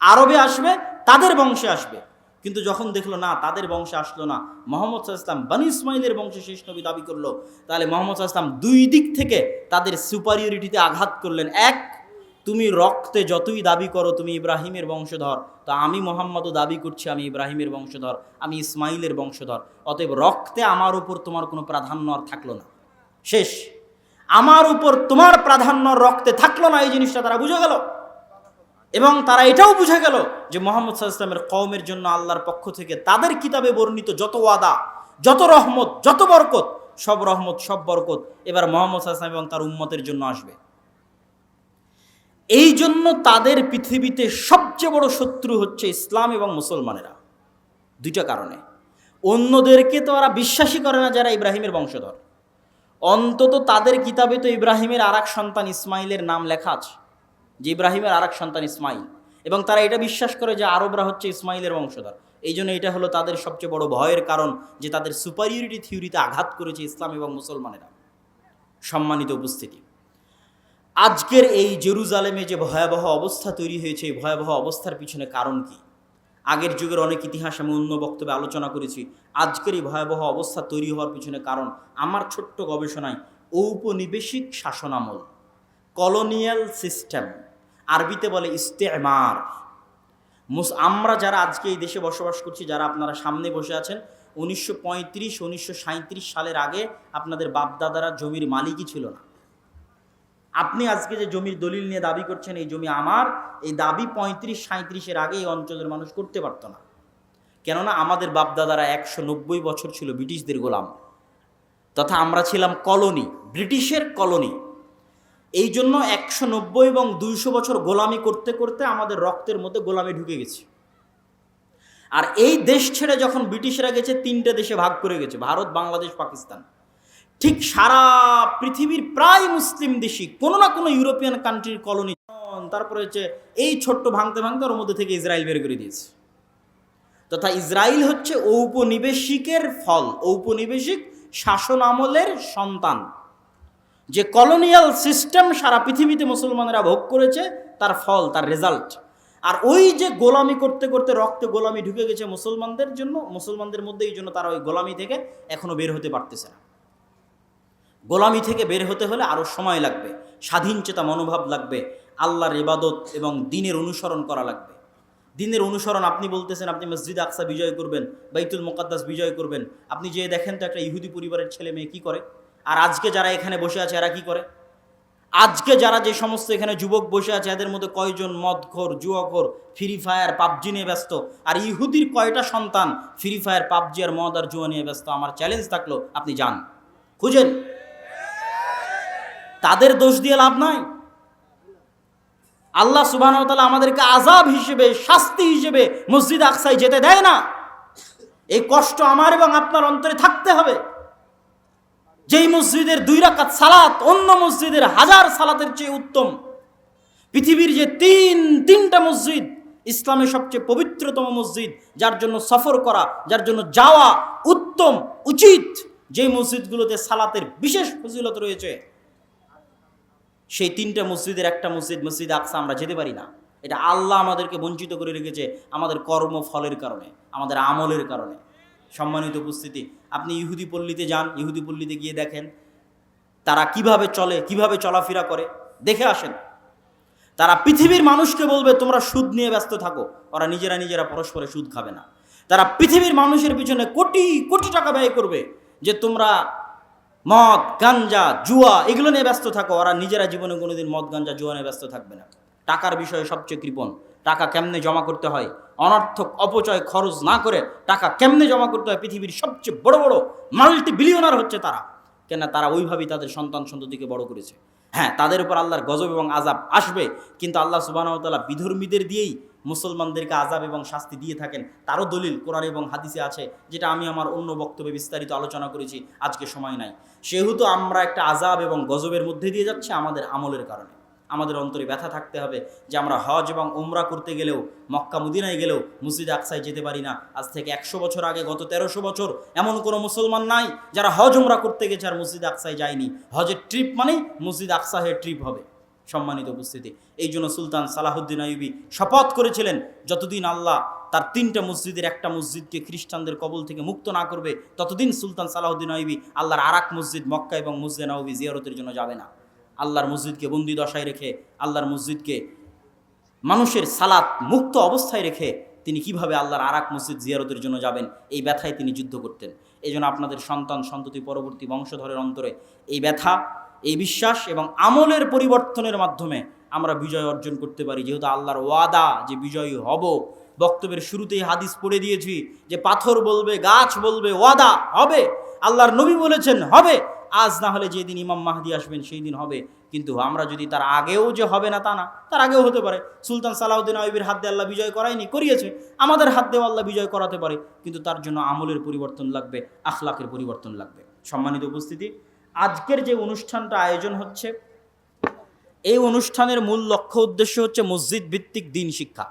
আরবে আসবে, তাদের বংশে আসবে। কিন্তু যখন দেখলো না তাদের বংশে আসলো না, মুহাম্মদ সাল্লাল্লাহু আলাইহি ওয়াসাল্লাম বানু ইসমাইলের বংশে শেষ নবী দাবি করলো, তাহলে মুহাম্মদ সাল্লাল্লাহু আলাইহি ওয়াসাল্লাম দুই দিক থেকে তাদের সুপারিয়রিটিতে আঘাত করলেন। এক, তুমি রক্তে যতই দাবি করো তুমি ইব্রাহিমের বংশধর, তো আমি মোহাম্মদও দাবি করছি আমি ইব্রাহিমের বংশধর, আমি ইসমাইলের বংশধর। অতএব রক্তে আমার উপর তোমার কোনো প্রাধান্য আর থাকলো না। শেষ, আমার উপর তোমার প্রাধান্য রক্তে থাকলো না। এই জিনিসটা তারা বুঝে গেল। এবং তারা এটাও বুঝে গেল যে মুহাম্মদ সাল্লাল্লাহু আলাইহি ওয়াসাল্লামের কওমের জন্য আল্লাহর পক্ষ থেকে তাদের কিতাবে বর্ণিত যত ওয়াদা, যত রহমত, যত বরকত, সব রহমত, সব বরকত এবার মুহাম্মদ সাল্লাল্লাহু আলাইহি ওয়াসাল্লাম এবং তার উম্মতের জন্য আসবে। এই জন্য তাদের পৃথিবীতে সবচেয়ে বড় শত্রু হচ্ছে ইসলাম এবং মুসলমানেরা। দুইটা কারণে। অন্যদেরকে তো ওরা বিশ্বাসই করে না যারা ইব্রাহিমের বংশধর। অন্তত তাদের কিতাবে তো ইব্রাহিমের আর এক সন্তান ইসমাইলের নাম লেখা আছে, যে ইব্রাহিমের আর এক সন্তান ইসমাইল। এবং তারা এটা বিশ্বাস করে যে আরবরা হচ্ছে ইসমাইলের বংশধর। এই জন্য এটা হলো তাদের সবচেয়ে বড় ভয়ের কারণ, যে তাদের সুপারিয়রিটি থিওরিতে আঘাত করেছে ইসলাম এবং মুসলমানেরা। সম্মানিত উপস্থিতি, আজকের এই জেরুজালেমে যে ভয়াবহ অবস্থা তৈরি হয়েছে, এই ভয়াবহ অবস্থার পিছনে কারণ কি? আগের যুগের অনেক ইতিহাস আমি অন্য বক্তব্যে আলোচনা করেছি। আজকের এই ভয়াবহ অবস্থা তৈরি হওয়ার পিছনে কারণ আমার ছোট্ট গবেষণায় ঔপনিবেশিক শাসনামল, কলোনিয়াল সিস্টেম, আরবিতে বলে ইস্তেমার। আমরা যারা আজকে এই দেশে বসবাস করছি, যারা আপনারা সামনে বসে আছেন, 1935-1937 সালের আগে আপনাদের বাপদাদারা জমির মালিকই ছিল না। আপনি আজকে যে জমির দলিল নিয়ে দাবি করছেন এই জমি আমার, এই দাবি 35-37-এর আগে এই অঞ্চলের মানুষ করতে পারত না। কেননা আমাদের বাপদাদারা 190 বছর ছিল ব্রিটিশদের গোলাম, তথা আমরা ছিলাম কলোনি, ব্রিটিশের কলোনি। এই জন্য 190 এবং 200 বছর গোলামি করতে করতে আমাদের রক্তের মধ্যে গোলামি ঢুকে গেছে। আর এই দেশ ছেড়ে যখন ব্রিটিশরা গেছে 3টে দেশে ভাগ করে গেছে, ভারত, বাংলাদেশ, পাকিস্তান। ঠিক সারা পৃথিবীর প্রায় মুসলিম দেশই কোনো না কোনো ইউরোপিয়ান কান্ট্রির কলোনি। তারপরে হচ্ছে এই ছোট্ট ভাঙতে ভাঙতে ওর মধ্যে থেকে ইসরায়েল বের করে দিয়েছে। তথা ইসরায়েল হচ্ছে ঔপনিবেশিকের ফল, ঔপনিবেশিক শাসন আমলের সন্তান। যে কলোনিয়াল সিস্টেম সারা পৃথিবীতে মুসলমানেরা ভোগ করেছে তার ফল, তার রেজাল্ট। আর ওই যে গোলামি করতে করতে রক্তে গোলামি ঢুকে গেছে মুসলমানদের জন্য, মুসলমানদের মধ্যে, এই জন্য তারা ওই গোলামি থেকে এখনো বের হতে পারতেছে না। গোলামি থেকে বের হতে হলে আরও সময় লাগবে, স্বাধীন চেতা মনোভাব লাগবে, আল্লাহর ইবাদত এবং দ্বীনের অনুসরণ করা লাগবে। দ্বীনের অনুসরণ, আপনি বলতেছেন আপনি মসজিদ আকসা বিজয় করবেন, বাইতুল মুকাদ্দাস বিজয় করবেন। আপনি যে দেখেন তো একটা ইহুদি পরিবারের ছেলে মেয়ে কী করে, আর আজকে যারা এখানে বসে আছে এরা কী করে? আজকে যারা যে সমস্ত এখানে যুবক বসে আছে এদের মধ্যে কয়জন মদখোর, জুয়াখোর, ফ্রি ফায়ার, পাবজি নিয়ে ব্যস্ত? আর ইহুদির কয়টা সন্তান ফ্রি ফায়ার, পাবজি আর মদ আর জুয়া নিয়ে ব্যস্ত? আমার চ্যালেঞ্জ থাকলো আপনি যান, খুঁজেন। তাদের দোষ দিয়ে লাভ নাই। আল্লাহ সুবহানাহু ওয়া তাআলা আমাদেরকে আযাব হিসেবে, শাস্তি হিসেবে মসজিদ আকসায় যেতে দেয় না। এই কষ্ট আমার এবং আপনার অন্তরে থাকতে হবে। যেই মসজিদের 2 রাকাত সালাত অন্য মসজিদের 1000 সালাতের চেয়ে উত্তম, পৃথিবীর যে তিনটা মসজিদ, ইসলামের সবচেয়ে পবিত্রতম মসজিদ, যার জন্য সফর করা, যার জন্য যাওয়া উত্তম, উচিত, যেই মসজিদগুলোতে সালাতের বিশেষ ফজিলত রয়েছে, সেই 3টা মসজিদের একটা মসজিদ, মসজিদ আকসা, আমরা যেতে পারি না। এটা আল্লাহ আমাদেরকে বঞ্চিত করে রেখেছে আমাদের কর্মফলের কারণে, আমাদের আমলের কারণে। সম্মানিত উপস্থিতি, আপনি ইহুদি পল্লীতে যান, ইহুদি পল্লীতে গিয়ে দেখেন তারা কিভাবে চলে, কিভাবে চলাফেরা করে, দেখে আসেন। তারা পৃথিবীর মানুষকে বলবে তোমরা সুদ নিয়ে ব্যস্ত থাকো, ওরা নিজেরা পরস্পরে সুদ খাবে না। তারা পৃথিবীর মানুষের পিছনে কোটি কোটি টাকা ব্যয় করবে যে তোমরা মদ, গাঞ্জা, জুয়া এগুলো নিয়ে ব্যস্ত থাকো, ওরা নিজেরা জীবনে কোনোদিন মদ, গাঞ্জা, জুয়া নিয়ে ব্যস্ত থাকবে না। টাকার বিষয়ে সবচেয়ে কৃপণ, টাকা কেমনে জমা করতে হয়, অনর্থক অপচয় খরচ না করে টাকা কেমনে জমা করতে হয়। পৃথিবীর সবচেয়ে বড় বড় মাল্টি বিলিয়নার হচ্ছে তারা, কেন তারা ওইভাবেই তাদের সন্তান সন্ততিকে বড় করেছে। হ্যাঁ, তাদের উপর আল্লাহর গজব এবং আযাব আসবে, কিন্তু আল্লাহ সুবহানাহু ওয়া তাআলা বিধর্মীদের দিয়েই মুসলমানদেরকে আযাব এবং শাস্তি দিয়ে থাকেন। তারও দলিল কোরআন এবং হাদিসে আছে, যেটা আমি আমার অন্য বক্তব্যে বিস্তারিত আলোচনা করেছি, আজকে সময় নাই। সেহেতু আমরা একটা আযাব এবং গজবের মধ্যে দিয়ে যাচ্ছি আমাদের আমলের কারণে। আমাদের অন্তরে ব্যথা থাকতে হবে যে আমরা হজ এবং উমরা করতে গেলেও, মক্কা মদিনায় গেলেও মসজিদ আকসায় যেতে পারি না। আজ থেকে 100 বছর আগে, গত 1300 বছর এমন কোনো মুসলমান নাই যারা হজ উমরা করতে গেছে আর মসজিদ আকসায় যায়নি। হজের ট্রিপ মানেই মসজিদ আকসাহের ট্রিপ হবে। সম্মানিত উপস্থিতি, এই জন্য সুলতান সালাহুদ্দিন আইয়ুবী শপথ করেছিলেন যতদিন আল্লাহ তার 3টা মসজিদের একটা মসজিদকে খ্রিস্টানদের কবল থেকে মুক্ত না করবে, ততদিন সুলতান সালাহুদ্দিন আইয়ুবী আল্লাহর আরাক মসজিদ মক্কা এবং মসজিদে নববী জিয়ারতের জন্য যাবে না। আল্লাহর মসজিদকে বন্দি দশায় রেখে, আল্লাহর মসজিদকে মানুষের সালাত মুক্ত অবস্থায় রেখে তিনি কিভাবে আল্লাহর আরাক মসজিদ জিয়ারতের জন্য যাবেন, এই ব্যথায় তিনি যুদ্ধ করতেন। এই জন্য আপনাদের সন্তান সন্ততি পরবর্তী বংশধরের অন্তরে এই ব্যথা, এই বিশ্বাস এবং আমলের পরিবর্তনের মাধ্যমে আমরা বিজয় অর্জন করতে পারি। যেহেতু আল্লাহর ওয়াদা যে বিজয়ী হব, বক্তব্যের শুরুতেই হাদিস পড়ে দিয়েছি যে পাথর বলবে, গাছ বলবে, ওয়াদা হবে। আল্লাহর নবী বলেছেন হবে, আজ না হলে যেদিন ইমাম মাহদি আসবেন সেই দিন হবে। কিন্তু আমরা যদি তার আগেও যে হবে না তা না, তার আগেও হতে পারে। সুলতান সালাউদ্দিন আইয়ুবীর হাত দিয়ে আল্লাহ বিজয় করায়নি, করিয়েছে। আমাদের হাত দিয়েও আল্লাহ বিজয় করাতে পারে, কিন্তু তার জন্য আমলের পরিবর্তন লাগবে, আখলাকের পরিবর্তন লাগবে। সম্মানিত উপস্থিতি, আজকের যে অনুষ্ঠানটা আয়োজন হচ্ছে, এই অনুষ্ঠানের মূল লক্ষ্য উদ্দেশ্য হচ্ছে মসজিদ ভিত্তিক দ্বীন শিক্ষা,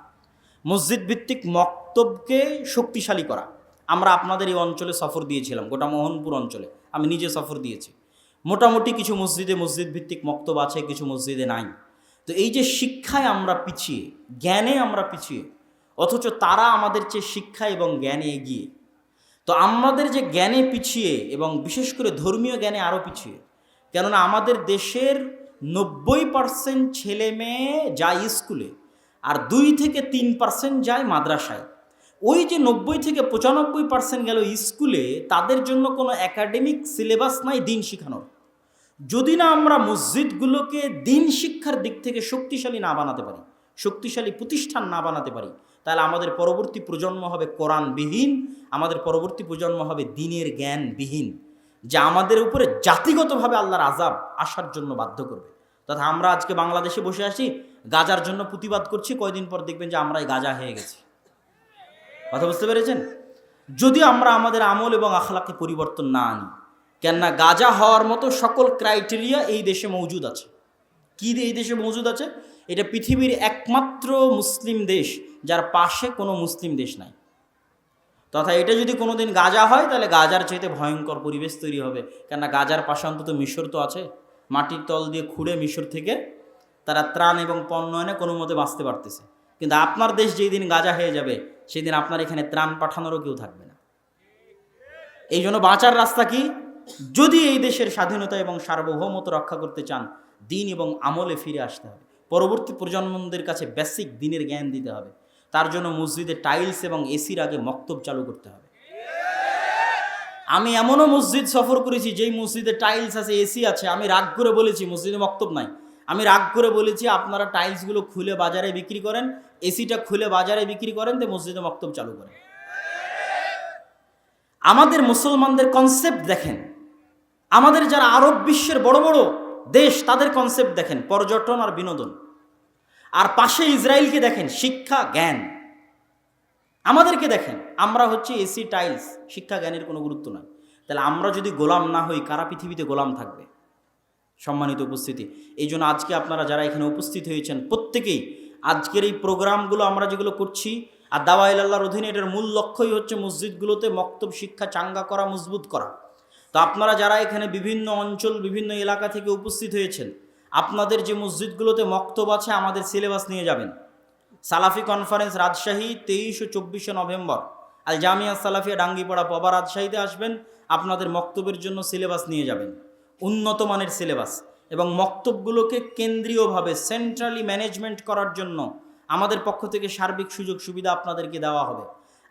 মসজিদ ভিত্তিক মক্তবকে শক্তিশালী করা। আমরা আপনাদের এই অঞ্চলে সফর দিয়েছিলাম, গোটা মোহনপুর অঞ্চলে আমি নিজে সফর দিয়েছি। মোটামুটি কিছু মসজিদে মসজিদ ভিত্তিক মক্তব আছে, কিছু মসজিদে নাই। তো এই যে শিক্ষায় আমরা পিছিয়ে, জ্ঞানে আমরা পিছিয়ে, অথচ তারা আমাদের চেয়ে শিক্ষা এবং জ্ঞানে এগিয়ে। তো আমাদের যে জ্ঞানে পিছিয়ে এবং বিশেষ করে ধর্মীয় জ্ঞানে আরও পিছিয়ে, কেননা আমাদের দেশের 90% ছেলে মেয়ে যায় স্কুলে আর 2 থেকে 3% যায় মাদ্রাসায়। ওই যে 90 থেকে 95% গেল স্কুলে, তাদের জন্য কোনো একাডেমিক সিলেবাস নাই দিন শেখানোর। যদি না আমরা মসজিদগুলোকে দিন শিক্ষার দিক থেকে শক্তিশালী না বানাতে পারি, শক্তিশালী প্রতিষ্ঠান না বানাতে পারি, তাহলে আমাদের পরবর্তী প্রজন্ম হবে কোরআনবিহীন, আমাদের পরবর্তী প্রজন্ম হবে দ্বীনের জ্ঞানবিহীন, যা আমাদের উপরে জাতিগতভাবে আল্লাহর আযাব আসার জন্য বাধ্য করবে। তথা আমরা আজকে বাংলাদেশে বসে আছি, গাজার জন্য প্রতিবাদ করছি, কয়দিন পর দেখবেন যে আমরাই গাজা হয়ে গেছি। কথা বুঝতে পেরেছেন? যদি আমরা আমাদের আমল এবং আখলাকে পরিবর্তন না আনি, কেননা গাজা হওয়ার মতো সকল ক্রাইটেরিয়া এই দেশে মজুদ আছে। কি এই দেশে মজুদ আছে? এটা পৃথিবীর একমাত্র মুসলিম দেশ যার পাশে কোনো মুসলিম দেশ নাই। তথা এটা যদি কোনোদিন গাজা হয়, তাহলে গাজার চাইতে ভয়ঙ্কর পরিবেশ তৈরি হবে। কেননা গাজার পাশে অন্তত মিশর তো আছে, মাটির তল দিয়ে খুঁড়ে মিশর থেকে তারা ত্রাণ এবং পণ্য এনে কোনো মতে বাঁচতে পারতেছে। কিন্তু আপনার দেশ যেই দিন গাজা হয়ে যাবে, সেই দিন আপনার এখানে ত্রাণ পাঠানোরও কেউ থাকবে না। এই জন্য বাঁচার রাস্তা কি? যদি এই দেশের স্বাধীনতা এবং সার্বভৌমত্ব রক্ষা করতে চান, দিন এবং আমলে ফিরে আসতে হবে। পরবর্তী প্রজন্মদের কাছে বেসিক দিনের জ্ঞান দিতে হবে। তার জন্য মসজিদে টাইলস এবং এসির আগে মক্তব চালু করতে হবে। আমি এমনও মসজিদ সফর করেছি যেই মসজিদে টাইলস আছে, এসি আছে, আমি রাগ করে বলেছি মসজিদে মক্তব নাই। আমি রাগ করে বলেছি আপনারা টাইলসগুলো খুলে বাজারে বিক্রি করেন, এসিটা খুলে বাজারে বিক্রি করেন, তো মসজিদে মক্তব চালু করেন। আমাদের মুসলমানদের কনসেপ্ট দেখেন, আমাদের যারা আরব বিশ্বের বড় বড় দেশ, তাদের কনসেপ্ট দেখেন, পর্যটন আর বিনোদন। আর পাশে ইসরায়েলকে দেখেন, শিক্ষা জ্ঞান। আমাদেরকে দেখেন, আমরা হচ্ছে এসি টাইলস, শিক্ষা জ্ঞানের কোনো গুরুত্ব নাই। তাহলে আমরা যদি গোলাম না হই, কারা পৃথিবীতে গোলাম থাকবে? সম্মানিত উপস্থিতি, এই জন্য আজকে আপনারা যারা এখানে উপস্থিত হয়েছেন, প্রত্যেকেই আজকের এই প্রোগ্রামগুলো আমরা যেগুলো করছি, আর দাওয়া ইলাল্লাহর অধীনে, এটার মূল লক্ষ্যই হচ্ছে মসজিদগুলোতে মক্তব শিক্ষা চাঙ্গা করা, মজবুত করা। তো আপনারা যারা এখানে বিভিন্ন অঞ্চল, বিভিন্ন এলাকা থেকে উপস্থিত হয়েছেন, আপনাদের যে মসজিদগুলোতে মক্তব আছে, আমাদের সিলেবাস নিয়ে যাবেন। সালাফি কনফারেন্স রাজশাহী 23 ও 24 নভেম্বর, আল জামিয়া সালাফিয়া ডাঙ্গিপাড়া পবা, রাজশাহীতে আসবেন। আপনাদের মক্তবের জন্য সিলেবাস নিয়ে যাবেন, উন্নত মানের সিলেবাস। এবং মক্তবগুলোকে কেন্দ্রীয়ভাবে সেন্ট্রালি ম্যানেজমেন্ট করার জন্য আমাদের পক্ষ থেকে সার্বিক সুযোগ সুবিধা আপনাদেরকে দেওয়া হবে।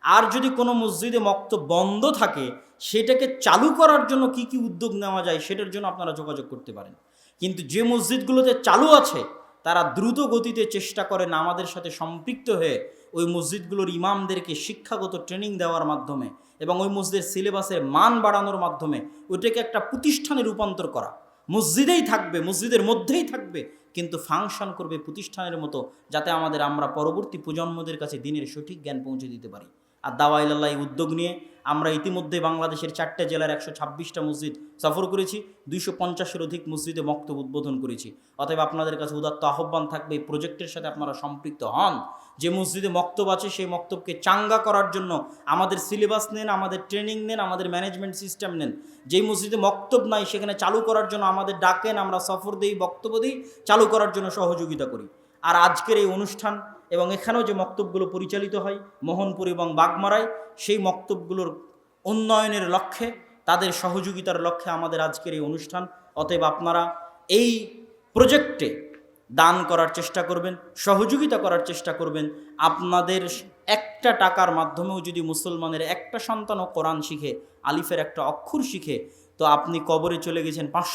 আর যদি কোনো মসজিদে মক্তব বন্ধ থাকে, সেটাকে চালু করার জন্য কি কি উদ্যোগ নেওয়া যায়, সেটার জন্য আপনারা যোগাযোগ করতে পারেন। কিন্তু যে মসজিদগুলোতে চালু আছে, তারা দ্রুত গতিতে চেষ্টা করেন আমাদের সাথে সম্পৃক্ত হয়ে ওই মসজিদগুলোর ইমামদেরকে শিক্ষাগত ট্রেনিং দেওয়ার মাধ্যমে এবং ওই মসজিদের সিলেবাসের মান বাড়ানোর মাধ্যমে ওইটাকে একটা প্রতিষ্ঠানে রূপান্তর করা। মসজিদেই থাকবে, মসজিদের মধ্যেই থাকবে, কিন্তু ফাংশন করবে প্রতিষ্ঠানের মতো, যাতে আমরা পরবর্তী প্রজন্মদের কাছে দিনের সঠিক জ্ঞান পৌঁছে দিতে পারি। আর দাওয়া ইলাল্লাহ এই উদ্যোগ নিয়ে আমরা ইতিমধ্যে বাংলাদেশের 4টে জেলার 126টা মসজিদ সফর করেছি, 250-এর অধিক মসজিদে মক্তব উদ্বোধন করেছি। অতএব আপনাদের কাছে উদাত্ত আহ্বান থাকবে, এই প্রজেক্টের সাথে আপনারা সম্পৃক্ত হন। যে মসজিদে মক্তব আছে, সেই মক্তবকে চাঙ্গা করার জন্য আমাদের সিলেবাস নেন, আমাদের ট্রেনিং নেন, আমাদের ম্যানেজমেন্ট সিস্টেম নেন। যেই মসজিদে মক্তব নাই, সেখানে চালু করার জন্য আমাদের ডাকেন, আমরা সফর দিই, বক্তব্য দিই, চালু করার জন্য সহযোগিতা করি। আর আজকের এই অনুষ্ঠান এবং এখানেও যে মক্তবগুলো পরিচালিত হয় মোহনপুর এবং বাগমারায়, সেই মক্তবগুলোর উন্নয়নের লক্ষ্যে, তাদের সহযোগিতার লক্ষ্যে আমাদের আজকের এই অনুষ্ঠান। অতএব আপনারা এই প্রজেক্টে দান করার চেষ্টা করবেন, সহযোগিতা করার চেষ্টা করবেন। আপনাদের একটা টাকার মাধ্যমেও যদি মুসলমানের একটা সন্তানও কোরআন শিখে, আলিফের একটা অক্ষর শিখে, তো আপনি কবরে চলে গেছেন 500